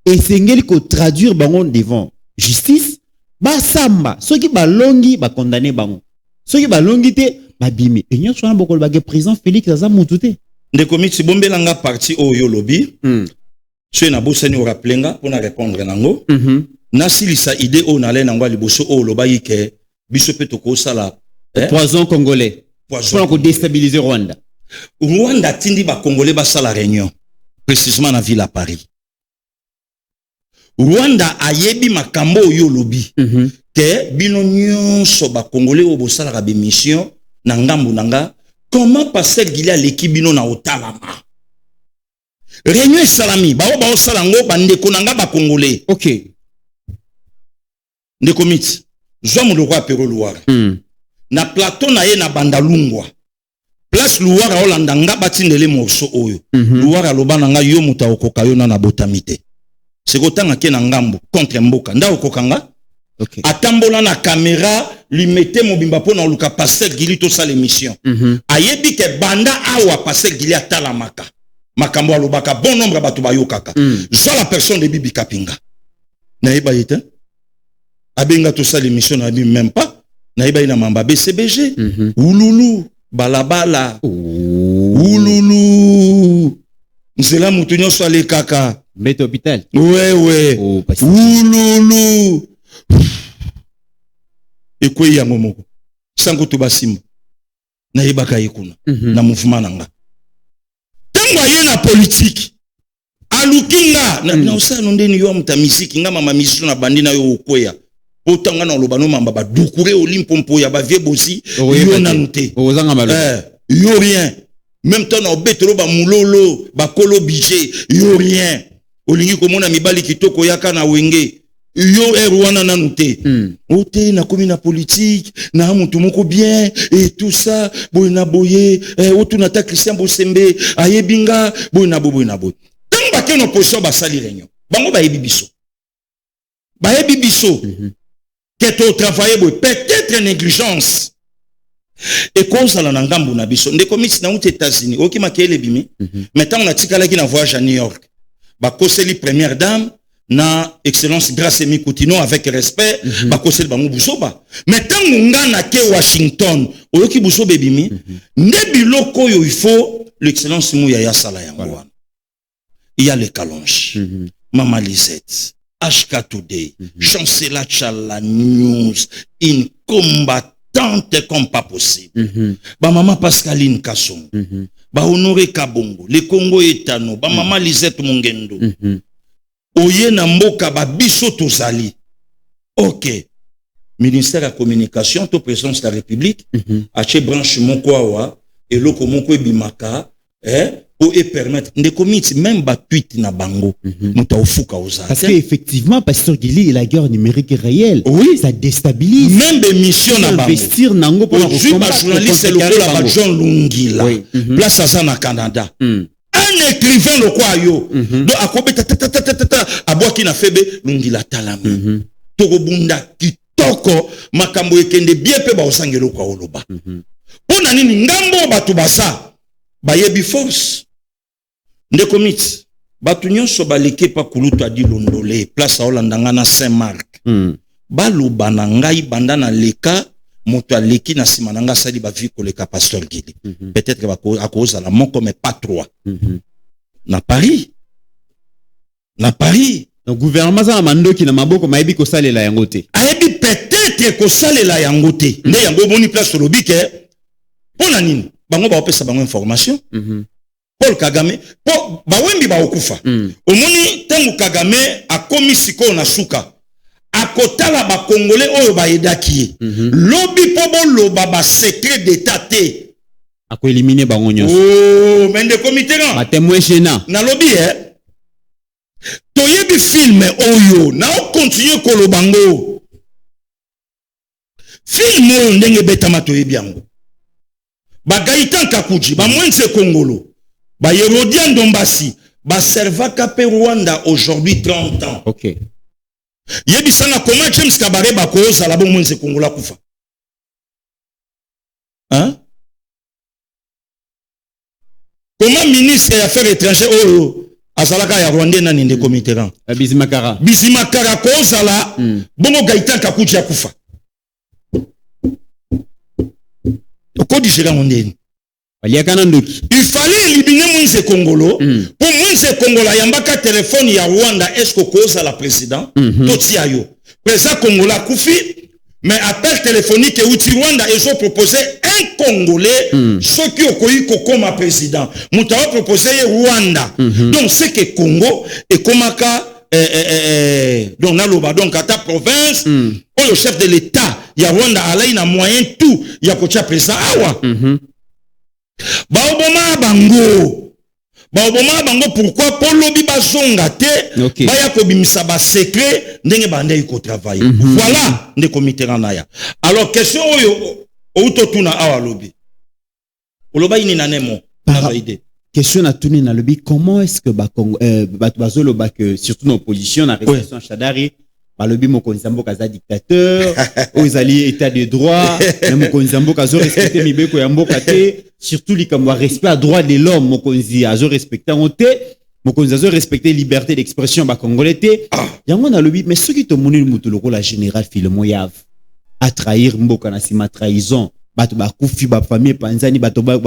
et sengeli ko traduire bango devant justice ba samba ceux qui ba longi ba condamner bango ceux qui ba longi te ba bimi et nyo sona bokol ba président Félix aza mutu te ndeko miti bombelanga parti oyo lobby ceux na bosani o rappelenga pour na répondre nango nasilisa idée o na lena ngwa liboso o loba yike biso pe toko sala poison congolais pour déstabiliser Rwanda. Rwanda tindi ba congolais ba sala réunion précisément na ville à Paris. Rwanda ayebi makambo yo lobby que bino nyonso ba congolais au bosala ka mission na ngambu nanga comment passer Gilia l'équipe bino na otalama réunion salami ba ba osala ngo bandeko nanga ba congolais OK ndeko mit zo mu lokwa pero luara na plateau na ye na bandalungwa place luara olanda nga batindele morso oyo luara lobana nga yo muta okoka yo na botamite sekotanga ke na ngambu contre mboka nda okokanga OK atambola na caméra lui mettez mobimba pona luka passer Gili to sa l'émission ayebi ke banda awa passer Gili atalamaka makambo alobaka bon nombre batu bayokaka zo la personne de Bibi Kapinga na yeba yete abenga to sa l'émission na bi même pas na yeba ina mamba BCBG ululu balabala ululu nzela mutu nyonso ale kaka Mbete hôpital ouais oh ululu ekwe yango moko sango to basimba na yebaka yekuna na mouvement nanga tango aye na politique alukinga na osano ndeni yo muta musique nga mama misu na bandi na yo okweya potanga na lobano mamba ba dukure olimpompo ya ba vie bosi yo na nute ozanga malo yo rien même temps na obetelo ba mulolo ba kolo budget yo rien olingi komona mibali kitoko yaka na wenge yo erwana na nute ote na komi na politique na mutu moko bien et tout ça boy na boye otu na ta Christian Bosembe ayebinga boy na boy tant ba ke no position ba sali réunion bango ba yebi biso que to travailler boy peut-être négligence et cause la ngambu na biso ndeko miti na aux États-Unis oki makele bimi maintenant on a tikala ki na voyage à New York ba koseli première dame na excellence Grace Mikutino avec respect ba koseli bango busoba maintenant nga na ke Washington oyoki busobe bimi nde biloko yo il faut l'excellence Mouya ya sala yango il y a le Kalonji Mama Lisette HK Today Chancela Chala News une combattante comme pas possible ba Mama Pascaline Kasson ba Honoré Kabongo le Congo Etano ba Mama Lisette Mungendo oye na mboka ba biso tozali OK ministère de la communication to présidence de la République ache branche moko awa eloko moko ebimaka pour permettre de commettre même ba tweet na bango muta ofuka oza parce que effectivement pasteur Gili la guerre numérique réelle oui ça déstabilise même des missions na bango investir nango pour combattre journaliste lokola ba John Lungila place à na Canada un écrivain le quoi yo do akobeta abwaki na febe Lungila talami tokobunda kitoko makambo ekende bien pe ba osangelo kwa oloba pona nini ngambo batu basa bayebi force ndeko mit batu nyonso baleke pa kulutu adi londole place a olandanga na Saint-Marc baloba na ngai banda na leka moto aleki na sima nanga sali ba vi koleka pasteur Gili peut-être ba akoza la moko mais pas trois na Paris donc gouvernement za mandoki na maboko mayebi ko salela yango te ayebi peut-être ko salela yango te nde yango boni place lobike pona nini bango ba opesa bango information Paul Kagame po bawembi ba okufa omoni tangu Kagame akomi siko na suka akotala ba congolais oyo ba edaki lobi po boloba ba secret d'état te ako éliminer bango nyonso oh mais de comité ba témoin gênant na lobi toyebi film oyo na o continue kolobango film oyo ndenge betama toyebi yango ba Gaïtan Kakuji ba Mwenze Kongolo ba Hérodian Dombasi ba Servaka pe Rwanda aujourd'hui 30 ans OK yebi sana comment James Kabare ba ko sala ba Mwenze Kongola kufa hein comment ministre des affaires étrangères oyo azalaka ya Rwanda na ninde comité rang Bizimakara ko sala bongo Gaïtan Kakuji ya kufa il fallait éliminer Mwenze Kongolo pour Mwenze Kongola yambaka téléphone ya Rwanda est-ce que cause la président totia yo président Kongola kufi mais appel téléphonique et outil Rwanda ils ont proposé un Congolais ceux qui ont connu comme président muta proposé Rwanda donc c'est que Congo et komaka donc naloba donc ata province le chef de l'état ya Rwanda alai na moyen tout ya kocha président awa baoboma bango pourquoi pour lobi bazonga te baya kobimisa ba secret ndenge bande iko travailler voilà nde comité naya alors question oyo outotuna awa lobi oloba ini na nemo na idée question na tuni na lobi comment est-ce que bazoloba que surtout dans opposition na résolution Shadari balobi mokonzi mboka za dictateur aux alliés état de droit na mokonzi mboka zo respecter mibeko ya mboka te surtout likamwa respect à droit de l'homme mokonzi azo respecter ngote mokonzi azo respecter liberté d'expression ba congolais te yango na lobi mais ceux qui te moni mutu lokola général Philemon Yav à trahir mboka na sima trahison bato ba kufi ba famille panzani bato ba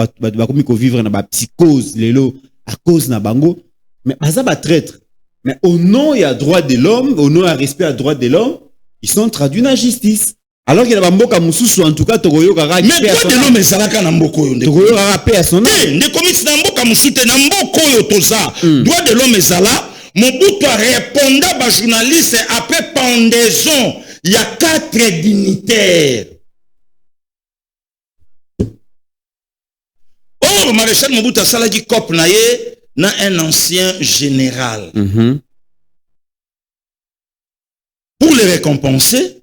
komi ko vivre na ba psychose lelo à cause na bango mais baza ba traître. Mais au nom, il y a droit de l'homme, au nom, il y a respect à droit de l'homme, ils sont traduits dans la justice. Alors qu'il y a Mboka Moussou, en tout cas, Togoyo Gara. Mais droit de l'homme, c'est là qu'on a Mboko. Togoyo Gara paix à son âme. Ne commis Mboka Moussou, t'es Mboko Yotoza. Droit de l'homme, c'est là. Mobutu a répondu à journaliste après pendaison. Il y a 4 dignitaires. Oh, le maréchal Mobutu a salagi cop naye. Na un ancien général. Pour les récompenser,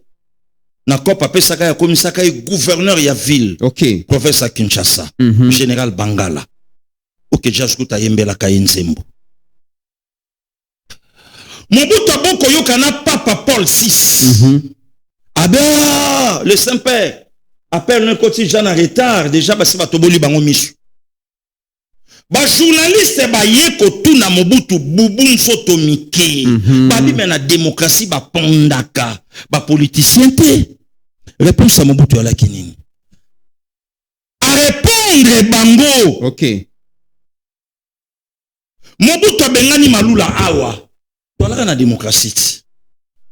na kopa pesaka ya komisaka gouverneur ya ville. OK. Professeur Kinshasa. Général Bangala. OK, jaskuta yembela kayenzembo. Mobutu aboko yokana Papa Paul VI. Ah le Saint-Père appelle un quotidien en retard déjà parce que batoboli bango misu. Ba journaliste ba yeko tuna Mobutu bubu photo mike ba bi na démocratie ba pondaka ba politicien te réponse à Mobutu ala kinini a répondre bango. OK. Mobutu bengani malula awa tola na démocratie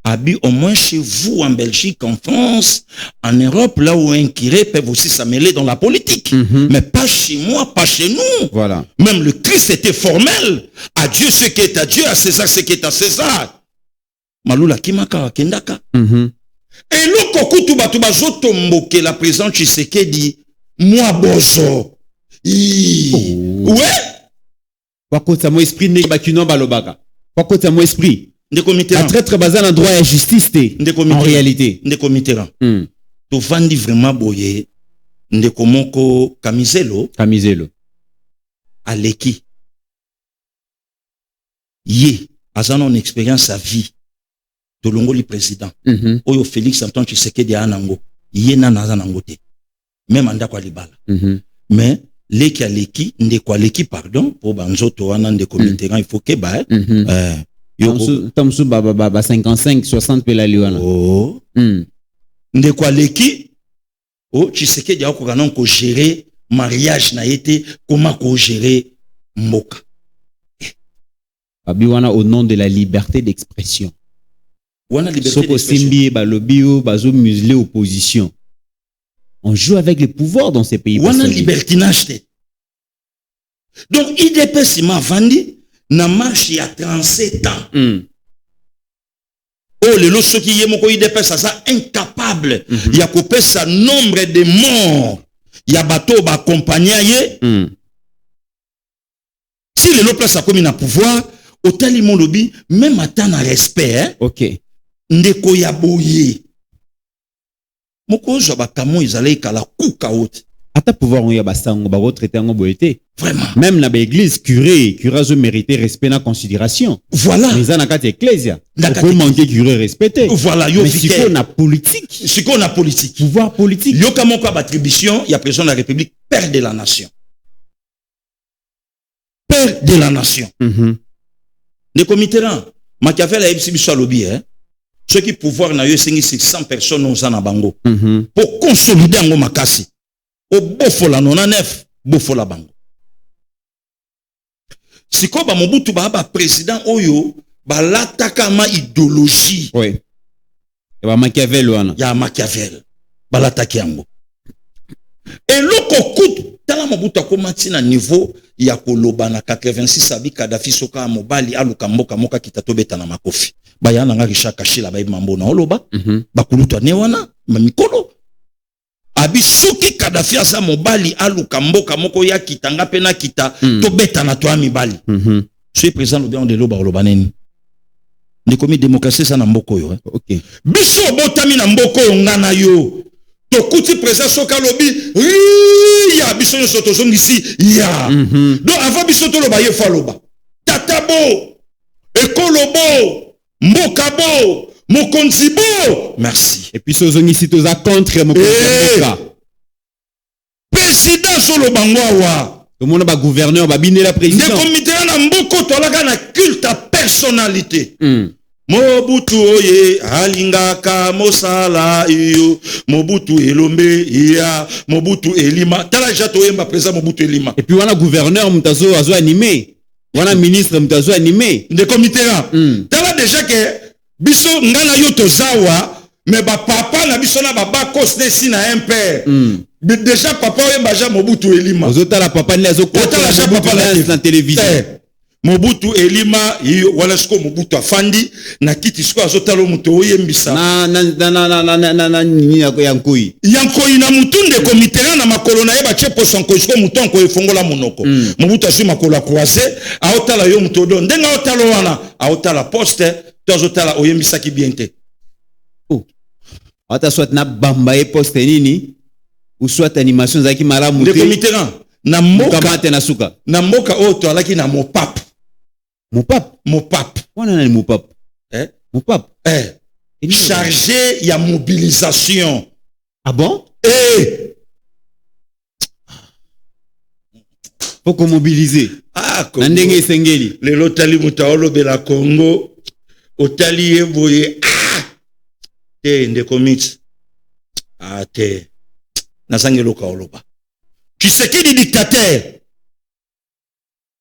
abi au moins chez vous en Belgique, en France, en Europe, là où un curé peut aussi s'amêler dans la politique. Mais pas chez moi, pas chez nous. Voilà. Même le Christ était formel. À Dieu ce qui est à Dieu, à César ce qui est à César. Malula kimaka kendaka. Et le kokutu batuba zotomboke la présence Tshisekedi moi bozo. Ouais. Wakota mo esprit ne bakino balobaka. Wakota mo esprit. La traître basé en droit et justice en réalité. Ndeko Mitterrand. To vandi vraiment boye. Ndeko moko Kamizelo. Aleki. Ye. Azan en expérience à vie. To longoli président. Oyo Félix Antoine Tshisekedi anango. Ye na nazanango te. Même anda kwa libala. Mais leki aleki. Ndeko aleki pardon. Pour banzoto wana ndeko Mitterrand. Il faut que ba. Tamsu baba 55 60 pela liwana. Oh. Ndeko aleki. Oh, Tshisekedi a ko gérer mariage na été comment ko gérer mboka. Abiwana au nom de la liberté d'expression. Wana liberté d'expression. Simbi balobio bazo museler opposition. On joue avec les pouvoirs dans ces pays. Wana libertinage te. Donc IDP sima vandi na marche ya 37 ans. Oh, le lot ceux qui y moko IDP ça incapable. Ya kopé sa nombre de morts. Ya bateau ba accompagner. Si le lot place a comme na pouvoir, autant li molobi même attend na respect hein. OK. Ndeko ya boye. Moko zo ba kamo izale kala kuka haute. Ata pouvoir on y a basango ba retraité en boyete. Vraiment. Même la église curé zo mériter respect na considération. Voilà. Mais en akate ecclésia. Faut manquer curé respecté. Voilà, yo mais si on a politique. Si on a politique. Pouvoir politique. Yo kamo kwa attribution, il y a président de la République, père de la nation. Père de la nation. Le comité là, Machiavel a exhibé sur lobby hein. Ceux qui pouvoir na yo 100 personnes aux anabango. Pour consolider ngo makasi. Au bofola 99, bofola bango. Siko ba Mobutu ba président oyo ba lataka ma idéologie. Oui. Et ba Machiavel wana. Ya Machiavel. Ba lataki yango. Et loko tala Mobutu akomati na niveau ya koloba na 86 abi Kadhafi soka mobali aluka mboka moka kitatobeta na makofi bayana nga Richard Kashila bayi mambo na oloba bakulutu ne wana mamikolo abi soki Kadhafi asa mobali aluka mboka moko ya kitanga pena kita tobeta na toa mibali soki président lobi on de loba oloba neni ndikomi démocratie sa na mboko yo OK biso botami na mboko yo ngana yo tokuti président soka lobi ya biso nyonso tozongisi ya donc avant biso toloba ye fa loba tata bo ekolobo mboka bo mokonzi bo merci et puis sozongisi toza contre mokonzi président solo bangwawa tout le monde ba gouverneur ba binela président ne comité na mboko tolaka na culte à personnalité Mobutu oye alingaka mosala iyo Mobutu elombe ya Mobutu elima tala jato yemba président Mobutu elima et puis wana gouverneur mutazo azo animé wana ministre mutazo animé de comité là tala déjà que biso ngana yo tozawa mais ba papa na biso na baba kosne si na un père déjà papa yemba ja Mobutu elima ozota la papa ni azo kota la ja papa la télévision Mobutu elima wala siko Mobutu afandi na kiti siko azotalo muto oyembisa na yankoi yankoi na mutunde komite na makolo na yeba chepo sanko siko mutonko efongola monoko Mobutu asu makolo croiser aotala yo muto do ndenga otalo wana aotala poste to azotala oyembisa ki biente ata soit na bamba e poste nini ou soit animation zaki malamu de komite na mboka na suka na mboka oto alaki na mopap wana na mopap mopap chargé ya mobilisation ah bon faut qu'on mobiliser na ndenge esengeli lelo tali mutaolo bela Congo otali eboye te ndeko mix te nasangelo ka oloba Tshisekedi dictateur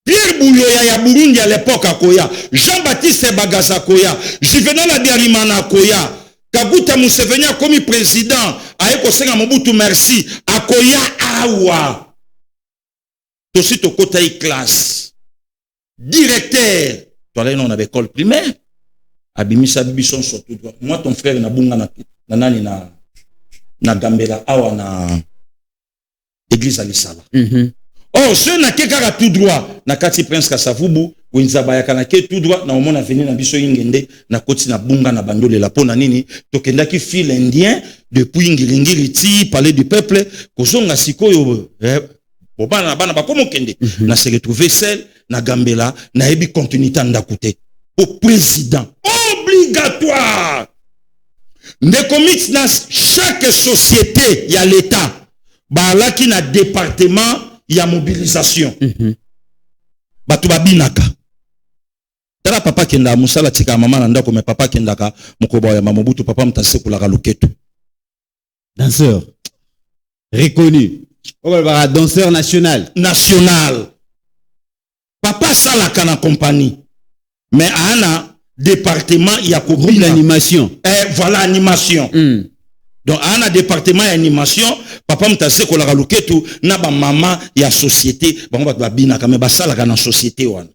Pierre Bouyoya ya Burundi à l'époque akoya Jean-Baptiste Bagaza koya Juvenal Habyarimana akoya Kaguta Museveni akomi président ayeko senga Mobutu merci akoya awa tosi tokota i classe directeur toi là on avait école primaire abimisa bibison surtout moi ton frère na bunga na nani na Gambela awa na église alisala oh ce na kekaka tout droit na kati prince Kasavubu winzaba ya kana ke tout droit na omona venir na biso ingende na koti na bunga na bandole la pona nini tokendaki fil indien depuis ngilingili ti palais du peuple kozonga sikoyo bobana bana bakomo kende na se retrouver seul na Gambela na ebi continuité ndakute au président obligatoire ndeko mix na chaque société ya l'état balaki na département ya mobilisation batu babinaka tala papa kenda musala tika mama na ndako me papa kendaka mokoba ya Mobutu papa mtasekulaka loketo danseur reconnu danseur national papa salaka na compagnie mais ana département ya kobina animation voilà animation donc ana département ya animation papa mtase ko la loketu na ba mama ya société bango ba babina kame basalaka na société wana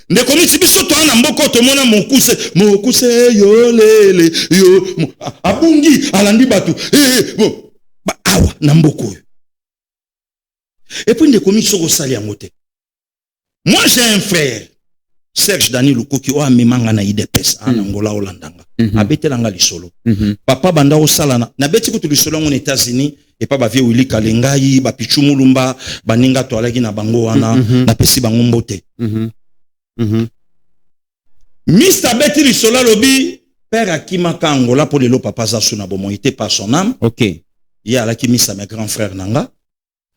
nde komiti biso to ana mboko to mona mokuse yo lele yo abungi alandi batu bon ba awa na mboko yo et puis nde komiti soko sali yango te moi j'ai un frère Serge Dani Lukoki o amemanga na IDPS ana ngola olandanga abetelanga lisolo papa banda osala na beti kutu lisolo ngone États-Unis et pa ba vie Willy Kalengai ba Pichu Mulumba baninga to alaki na bango wana na pesi bango mbote Mr beti lisolo lobi père Akima Kangola pour le papa zasu na bomo était pas son âme OK il y a la qui mis mes grand frère nanga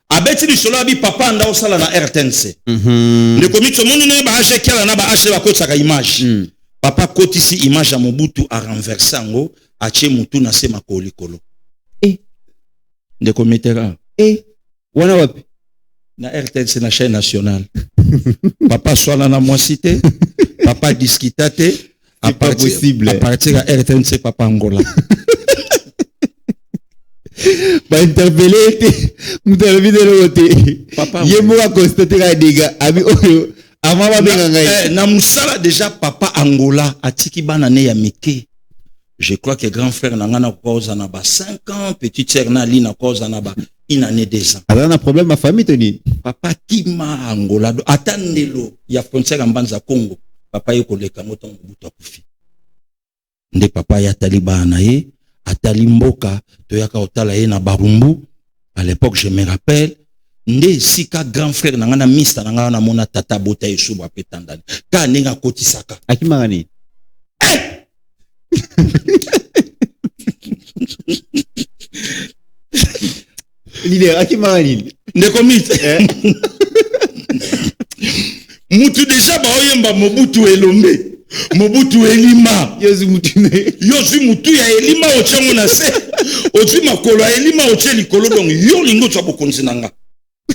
abeti lisolo abi papa nda osala na RTNC le komito moni ne ba age kala na ba age ba kotaka image papa kotisi image ya Mobutu a renverser ngo ache mutu na se makoli kolo de komitera wana wapi na RTNC na chaîne nationale papa swala na moisité papa discutate à partir à partir à RTNC papa Angola Ba interpeller te muta le vidéo te. Papa. Yemo a constater ka diga abi oyo avant ba benga ngai. Na musala déjà papa Angola atiki bana ne ya mike. Je crois que grand frère nangana cause na ba 5 ans, petite sœur na li na cause na ba une année 2 ans. Alors on a problème ma famille Tony. Papa kima Angola atandelo ya frontière mbanza Congo. Papa yeko leka moto nguto akufi. Nde papa ya taliba na ye atali mboka toyaka otala ye na Barumbu. À l'époque je me rappelle nde sika grand frère nangana mista nangana na mona tata bota yesu ba petandani. Ka nenga kotisaka. Akimagani. Leader akimagani. Ndeko mite. Mutu deja ba oyemba Mobutu Elombe. Mobutu Elima. Yozu mutu ya Elima ochango na se. Ozi makolo ya Elima oche likolo donc yo lingo tsa bokonzi nanga.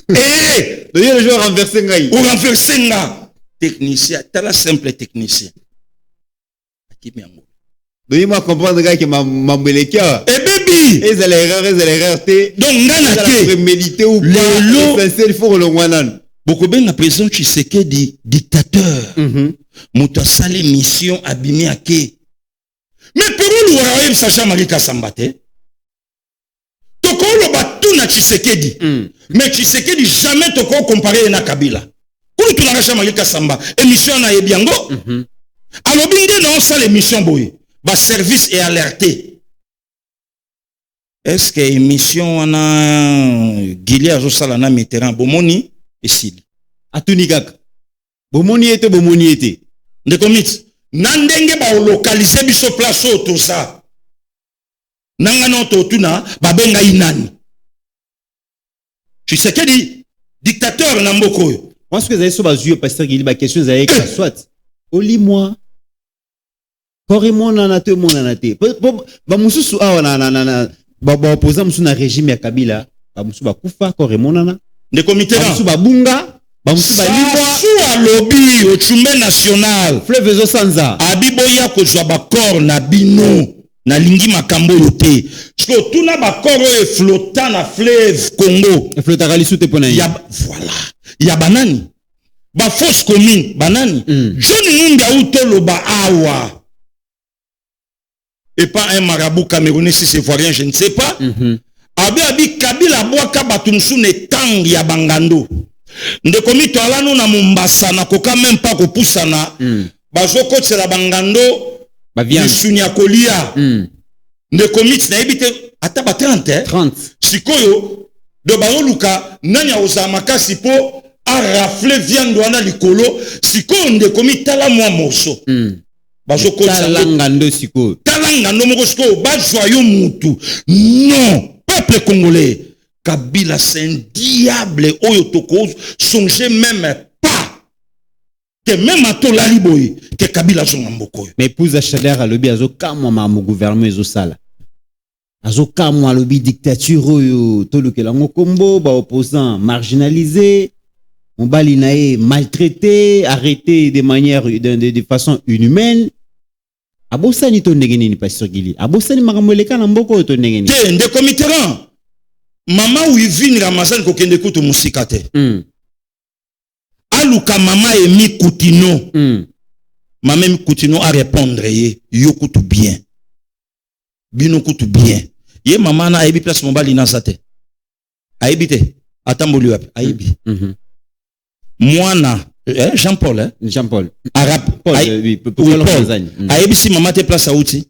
Eh, le joueur renversé ngai. O renverser nga. Technicien, tala simple technicien. Akimi yango. Donnez-moi comprendre gars que ma melekia. Eh baby. Et c'est l'erreur te. Donc ngana ke méditer ou pas. Il faut le wanan. Beaucoup ben la président Tshisekedi dictateur. Muta sale mission abimi ake. Mais pour nous on sa Jean-Marie Kasambate. Toko lo batu na Tshisekedi. Mais Tshisekedi jamais toko comparé na Kabila. Pour tout na Jean-Marie Kasamba émission na yebiango. Alors binde non ça l'émission boy. Ba service et alerté. Est-ce que émission wana Guilia azo sala na Mitterrand bomoni esili. Atuni kaka. Bomoni ete. Ndeko mit. Nandenge ba localiser biso place auto ça. Nanga no to tuna ba benga inani. Tu sais que dit dictateur na mboko yo. Moi ce que vous avez sur pasteur Guili ba question vous avez soit. Oli moi. Koremo na te mon na te. Ba mususu awa na ba opposant musu na régime ya Kabila. Ba musu ba kufa koremo na. Ndeko Mitterrand. Musu ba bunga. Ba musu ba limwa. Sous lobby au chumbe national. Fleuve zo sanza. Abiboya ko zwa ba corps na bino. Na lingi makambo yote. Parce que tout na ba corps e flottant na fleuve Congo. E flottera lisu te pona. Voilà. Ya banani. Ba fausse commune banani. Johnny Nunga utolo ba awa. Et pas un marabout camerounais si c'est ivoirien, je ne sais pas. Abi Kabila boaka batumsu ne tang ya bangando. Ndeko mito alano na Mombasa na koka même pas ko pusana. Bazoko tsela bangando ba viande sunya kolia. Ndeko mito na ebite ata ba 30 30. Sikoyo de baoluka nanya ozamakasi po a rafle viande wana likolo sikoyo ndeko mito la mwa moso. Bazoko talangando siko. Talangando moko siko bazwa yo mutu. Non, peuple congolais. Kabila c'est un diable oyo toko songe même pas que même à tola liboy que Kabila zonga mboko. Mais pour Chader à lobi azo kamwa ma mu gouvernement ezo sala. Azo kamwa lobi dictature oyo tolukela ngokombo ba opposant marginalisé. Mobali nae maltraité, arrêté de manière de façon inhumaine. Abosani to ndenge nini pasteur Guili. Abosani makamoleka na mboko to ndenge nini. Te ndeko Mitterrand. Mama Wivine Ramazan ko kende kutu musikate. Aluka mama Emi Koutino. Mama Emi Koutino a répondre ye yo kutu bien. Bino kutu bien. Ye mama na aibi place mobali na sate. Aibi te. Atamboli wapi? Aibi. Mwana Jean-Paul Jean-Paul. Arabe. Paul, oui, Paul. Aibi si mama te place outi.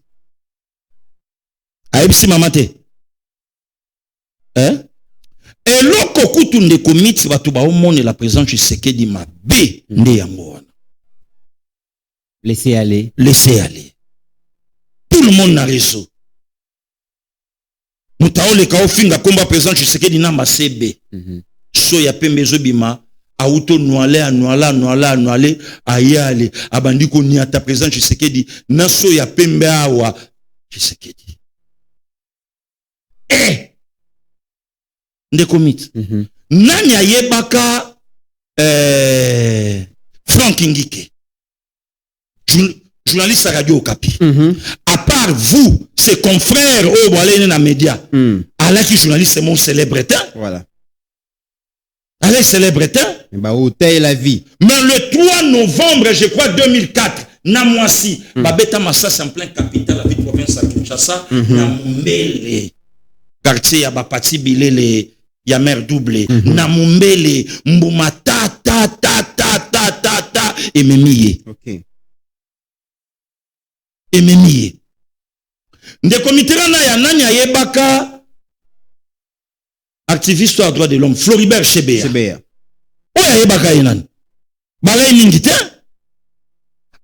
Aibi si mama te. Et loko kutu ndeko miti batu ba omone la présence Tshisekedi mabe nde yango wana. Laissez aller. Laissez aller. Tout le monde n'a raison. Mutaole ka ofinga komba présence Tshisekedi na masebe. So ya pembe zobima auto noale ayale abandi ko ni ata présence Tshisekedi na so ya pembe awa Tshisekedi. Ndeko mit. Nani ayebaka Frank Ngike journaliste à Radio Okapi À part vous, ses confrères, oh, voilà, dans les médias. Allah qui journaliste, c'est mon célébrité. Voilà. Allah est célébrité. Bah, hôtel la vie. Mais le 3 novembre, je crois, 2004, na moisi, Babeta Massas en plein capital, la ville province à Kinshasa, na Mumbele. Quartier ya Bapati Bilele, ya mer double. Na Mumbele, Mbuma ta, et Memiye. Ok. Et Memiye. Nde komitera na ya nani ayebaka, activiste à droit de l'homme, Floribert Chebea. Chebea. Oya ayebaka yenan. Balay ningite.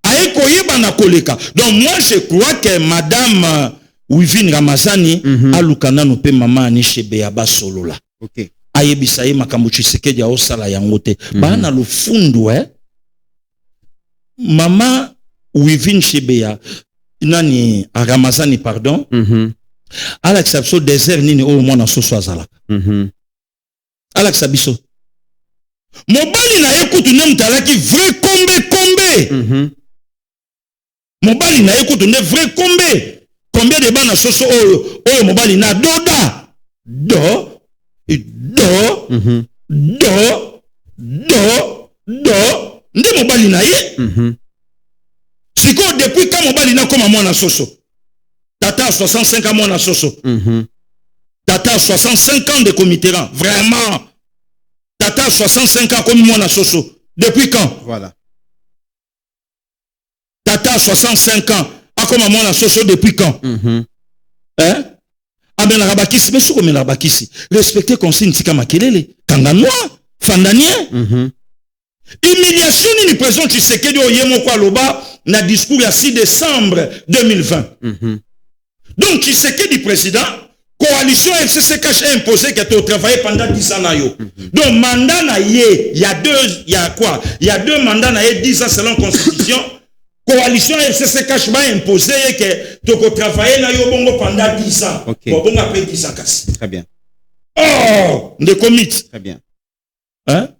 Aye koyeba na koleka. Donc moi je crois que madame Wivine Ramazani alukana no pe mama ani Chebea basolola. Ok. Ayebisa ye makambo Tshisekedi ya osala yango te. Bana lo fundu mama Wivine Chebea nani a Ramazani pardon. À l'exception désert nini au moins na soso azala. À l'exception. Mobali na yekutu ne mtalaki vrai kombe. Mobali na yekutu ne vrai kombe. Combien de bana soso oyo mobali na doda. Do. Nde mobali na ye. Siko depuis quand mobali na koma mwana soso. Tata 65 ans mwana soso. Tata 65 ans de Comitera. Vraiment. Tata 65 ans comme mwana soso. Depuis quand? Voilà. Tata 65 ans a comme mwana soso depuis quand? Hein? Amena rabakisi besuko mena rabakisi. Respecter consigne tika makelele. Kanganwa, fandanien. Humiliation ni président Tshisekedi oyemo kwa loba na discours ya 6 décembre 2020. Donc Tshisekedi président, coalition FCC cache imposé que tu travaillé pendant 10 ans na yo. Donc mandat na ye, il y a deux mandats na ye 10 ans selon constitution. Coalition FCC cache ba imposé que tu travaillé na yo bongo pendant 10 ans. Ok. Bongo après 10 ans kasi. Très bien. Oh, de commit. Très bien. Hein?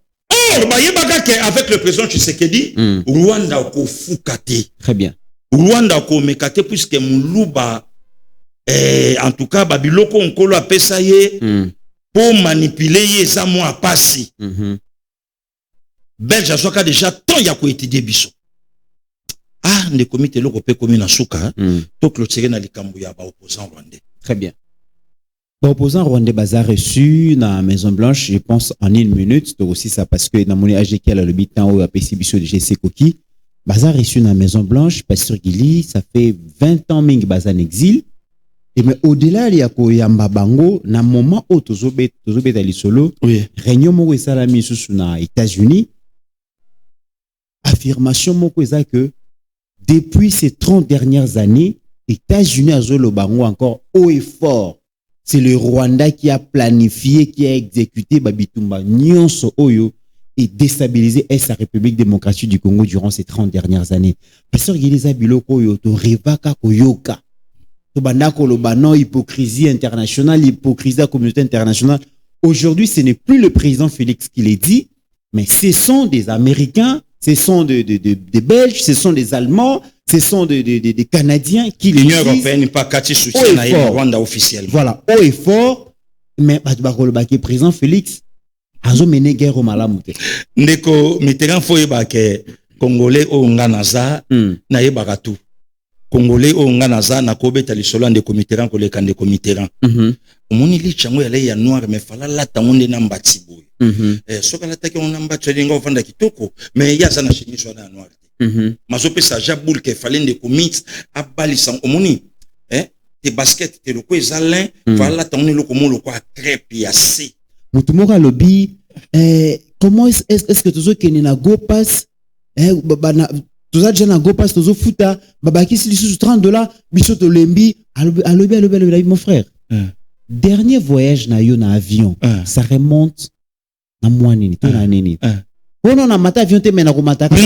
Or, avec le président Tshisekedi, Rwanda ko fukate. Très bien. Rwanda ko mekate puisque Muluba en tout cas babiloko onkolo apesa ye pour manipuler ye za mo apasi. Belge azoka déjà tant ya ko étudier biso. Ah, ne comité loko pe komi na suka to clôturer na likambo ya ba opposant rwandais. Très bien. L'opposant rwandais Baza reçu dans la Maison Blanche, je pense en 1 minute, c'est aussi ça parce que dans mon AG qui a le bitan ou à PCBISO de GC Koki, Baza reçu dans la Maison Blanche, Pasteur Gili, ça fait 20 ans que Baza en exil. Et mais au-delà, il y a Koyamba Bango, dans le moment où Tozobet Ali Solo, réunion Moko Salami sous les États-Unis, affirmation Moko que depuis ces 30 dernières années, États-Unis a Zolo Bango encore haut et fort. C'est le Rwanda qui a planifié, qui a exécuté Babitumba Nyonso Oyo et déstabilisé sa République démocratique du Congo durant ces 30 dernières années. Pasteur Giliza Biloko Oyo, to Revaka Koyoka, to Bandako Lobano, hypocrisie internationale, hypocrisie de la communauté internationale. Aujourd'hui, ce n'est plus le président Félix qui l'a dit, mais ce sont des Américains, ce sont des Belges, ce sont des Allemands, ce sont des Canadiens qui l'Union européenne pas qu'à soutien à Rwanda officiellement. Voilà, haut et fort, mais le président Félix a mené guerre au Malamouté. Ndeko Mitterrand faut que Congolais au Nganaza na yebakatu. Congolais au Nganaza na kobeta lisolo ndeko Mitterrand ko leka ndeko Mitterrand. Omoni lichango ya ya noir mais fala la tamonde na mbatiboy. Soka la taki on mbati linga ofanda kitoko mais ya sana chemisho na noir. Mazope sa jaboul ke fallait ndeko mix abali sang omoni te basket te loko ezalin fala tamonde loko mo loko a crêpe ya C. Mutumora lobby comment est-ce que tozo kenina go pass toza déjà na go pass tozo futa babaki si sous $30 biso to lembi alobi mon frère. Dernier voyage na yo na avion ça remonte na moanini to na nini. Oh non na mata avion te mena ko mataka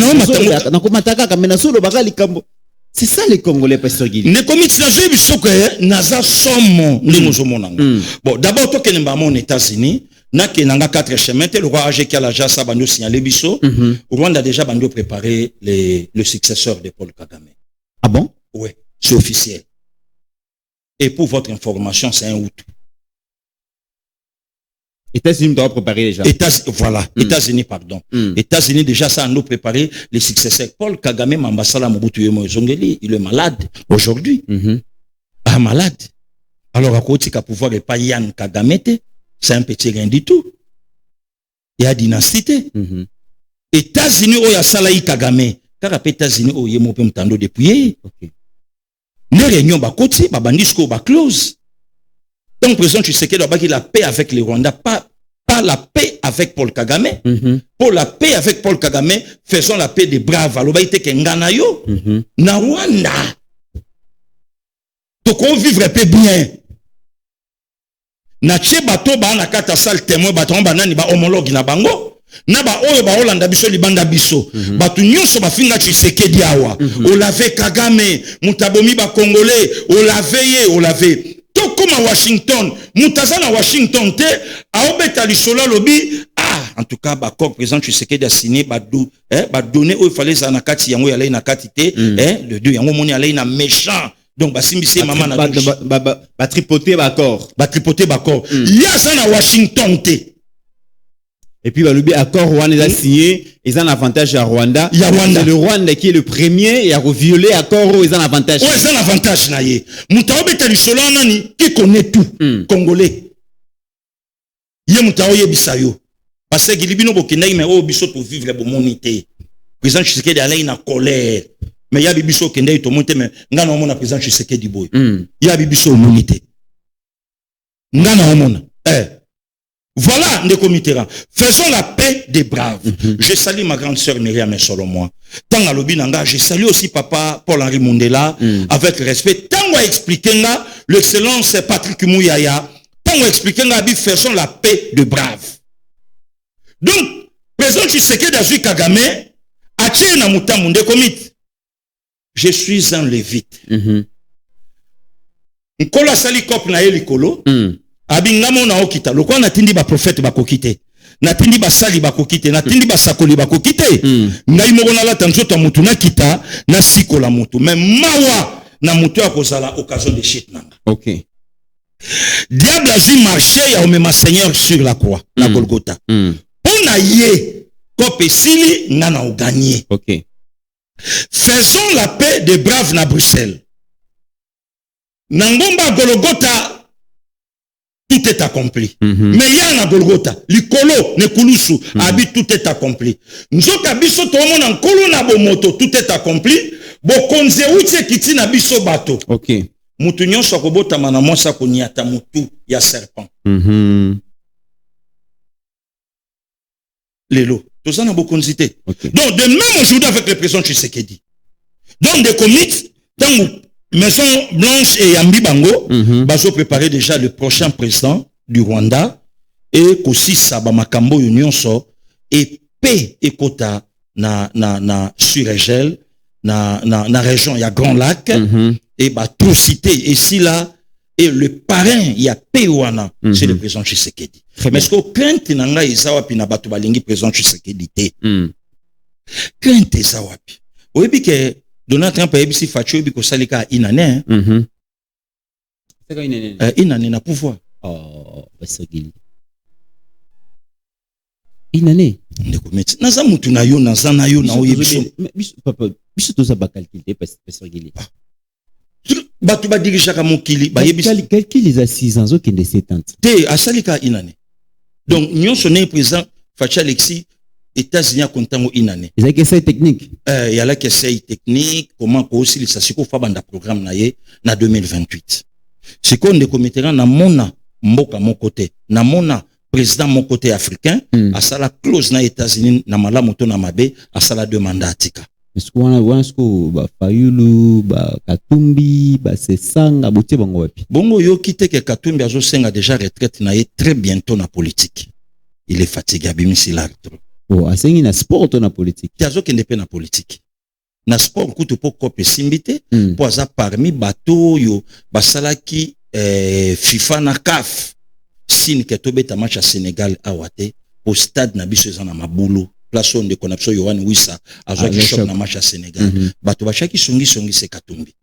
na ko mataka ka mena solo baka likambo. C'est ça les Congolais Pasteur Gili. Ne commis na zo biso ke naza somo ndimo zo monanga. Bon d'abord to kenemba mon États-Unis na kenanga 4 chemins te le roi AG qui a la jasa bando signaler biso. Rwanda déjà bando préparé le successeur de Paul Kagame. Ah bon? Ouais, c'est officiel. Et pour votre information, c'est un Hutu. États-Unis doivent préparer déjà. États-Unis, pardon. États-Unis, déjà, ça nous préparer les successeurs. Paul Kagame Mambasala Mobutu Yemo Zongeli, il est malade aujourd'hui. Ah, malade. Alors, à côté, qu'à pouvoir et pas Yann Kagame, c'est un petit rien du tout. Il y a dynastie. États-Unis, oh, ya Salaï Kagame. Car à États-Unis, oh, Yemo Pemtando depuis. Les réunions, bah, côté, bah, bandisco, bah, close. Donc, président Tshisekedi doit qu'il la paix avec les Rwandais, pas la paix avec Paul Kagame. Pour la paix avec Paul Kagame, faisons la paix des braves. Alors, il était ngana yo, na Rwanda. Donc, on vivrait pas bien. Na tche bato ba na kata sal témoin bato ba nani ba homologue na bango. Na ba oyo ba Hollanda biso libanda biso. Bato nyonso ba finga Tshisekedi awa. O lave Kagame, mutabomi ba Congolais, o lave. Comme à Washington, Moutazana Washington te a obeta lisola lobi en tout cas ba corps président Tshisekedi a signé ba donner où il fallait ça na kati yango yalai na kati te le deux yango moni yalai na méchant donc ba simbisi mama na ba tripoter ba corps il y a ça na Washington te. Et puis, le accord Rwanda a signé, ils ont un avantage à Rwanda. C'est le Rwanda qui est le premier et a violé l'accord où ils ont un avantage. Oui, ils ont un avantage. Moutao Betalisolo nani qui connaît tout. Congolais. Yé Moutao Yebisayo. Parce que Gilibino Bokenai, mais oh, biso pour vivre la bonité. Président Tshisekedi a une colère. Mais y'a biso Kendai to monte, mais ngana omona président Tshisekedi boy. Y'a biso monité. Ngana omona. Voilà, Ndeko Mitterrand. Faisons la paix des braves. Je salue ma grande sœur Myriam Solomon. Tant à l'Obinanga, je salue aussi papa Paul-Henri Mundela, avec respect. Tant à expliquer là, l'excellence Patrick Mouyaya, tant à expliquer là, faisons la paix des braves. Donc, président Tshisekedi Azui Kagame, Atie na Mutamu Ndeko Mit. Je suis un lévite. Nkola sali kop na elikolo. Abingamo na okita lokwa na tindi ba prophète ba kokite na tindi ba sali ba kokite na tindi ba sakoli ba kokite ngai moko na lata nzoto mutu na kita na sikola mutu mais mawa na mutu akozala occasion de shit nanga. OK. Diable a vu marcher ya omema Seigneur sur la croix na Golgotha. Pona ye kope sili ngana o gagner. OK. Faisons la paix des braves na Bruxelles. Nangomba Golgotha tout est accompli. Mais il y a un Golgotha, l'ikolo ne kulusu, abi tout est accompli. Nzoka biso to mona nkolo na bomoto, tout est accompli. Bo konze uche kiti na biso bato. OK. Mutu nyonso akobota mana mosa koniata mutu ya serpent. Lelo, tout ça na bo konzité. Donc de même aujourd'hui avec le président Tshisekedi. Donc des comités dans Maison Blanche et Yambi Bango, bazo préparer déjà le prochain président du Rwanda et aussi Saba Makambo Union so et paix et quota na sur-régel na région il y a Grand Lac et bah tout cité et si là et le parrain il y a Péouana c'est le président Tshisekedi. Mais ce que crainte nanga isawapi na batu balingi président Tshisekedi te. Crainte isawapi. Oui que Donald Trump a dit Facho biko salika inane. C'est quoi inane? Inane na pouvoir. Oh, basogili. Inane. Ndeko meti. Naza mutu na yo naza na yo na oyebiso. Papa, biso toza ba calculer basogili. Batu ba dirija ka mokili ba yebiso. Calcul les assises ans okende 70. Te asalika inane. Donc nyonso ne président Facho Alexis États-Unis a contango inane. Il y a que c'est technique. Il y a là que c'est technique, comment aussi les sasiko fa banda programme na 2028. C'est qu'on est comité na mona mboka mon côté, na mona président mon côté africain, à ça la clause na États-Unis na mala moto na mabe, à ça la demande atika. Est-ce qu'on a ba Fayulu, ba Katumbi, ba Sesanga, botie bango wapi? Bongo yo kite ke Katumbi azo senga déjà retraite na très bientôt na politique. Il est fatigué abimisi l'artre. Oh, asengi na sport na politique. Tiazo kende pe na politique. Na sport kutu po kope simbite, po aza parmi bato yo basalaki FIFA na CAF. Sin ke tobeta match à Sénégal awate au stade na biso ezana mabulu. Place on de connexion Yohan Wissa azo ki shop na match à Sénégal. Bato bachaki songi se Katumbi.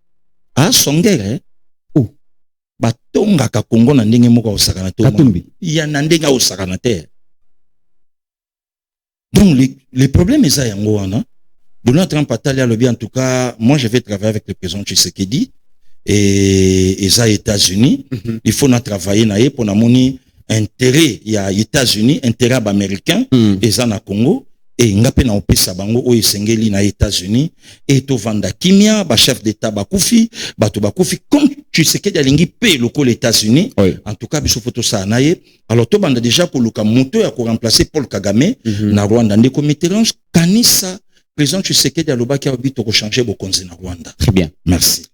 Ah songere. Oh. batongaka Congo na ndenge moko osakana to Katumbi. ya na ndenge osakana te. Donc les problèmes eza yango wana. Donald Trump atali alobi, en tout cas moi je vais travailler avec le président Tshisekedi et eza États-Unis. Il faut na travailler na ye pour na moni intérêt ya États-Unis, intérêt américain eza na Congo. Et ngape na opesa bango o esengeli na États-Unis et to vanda kimia ba chef d'état bakufi bato bakufi comme tu sais que dalingi pe loko les États-Unis. Oui. En tout cas biso photo ça naye. Alors to banda déjà pour luka moto ya ko remplacer Paul Kagame na Rwanda ndeko Mitterrand kanisa président Tshisekedi aloba ki abito ko changer bokonzi na Rwanda. Très bien. Merci.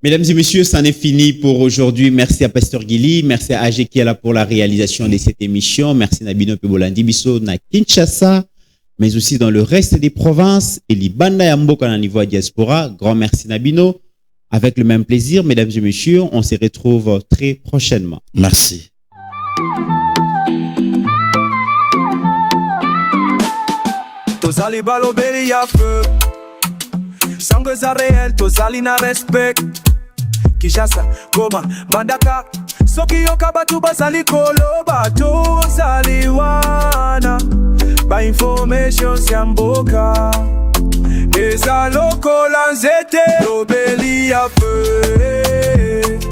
Mesdames et messieurs, c'en est fini pour aujourd'hui. Merci à Pasteur Gili, merci à AG qui est là pour la réalisation de cette émission. Merci Nabino Pebolandi Biso na Kinshasa, mais aussi dans le reste des provinces et Libanda Yamboka à niveau diaspora. Grand merci Nabino. Avec le même plaisir, mesdames et messieurs, on se retrouve très prochainement. Merci. Tozali balobeli ya feu Sango za réel, tozali na respect Kinshasa, Goma, Mbandaka Soki yoka batu bazali koloba Tozali wana Ba information ya mboka Eza lokola nzete Lobeli ya feu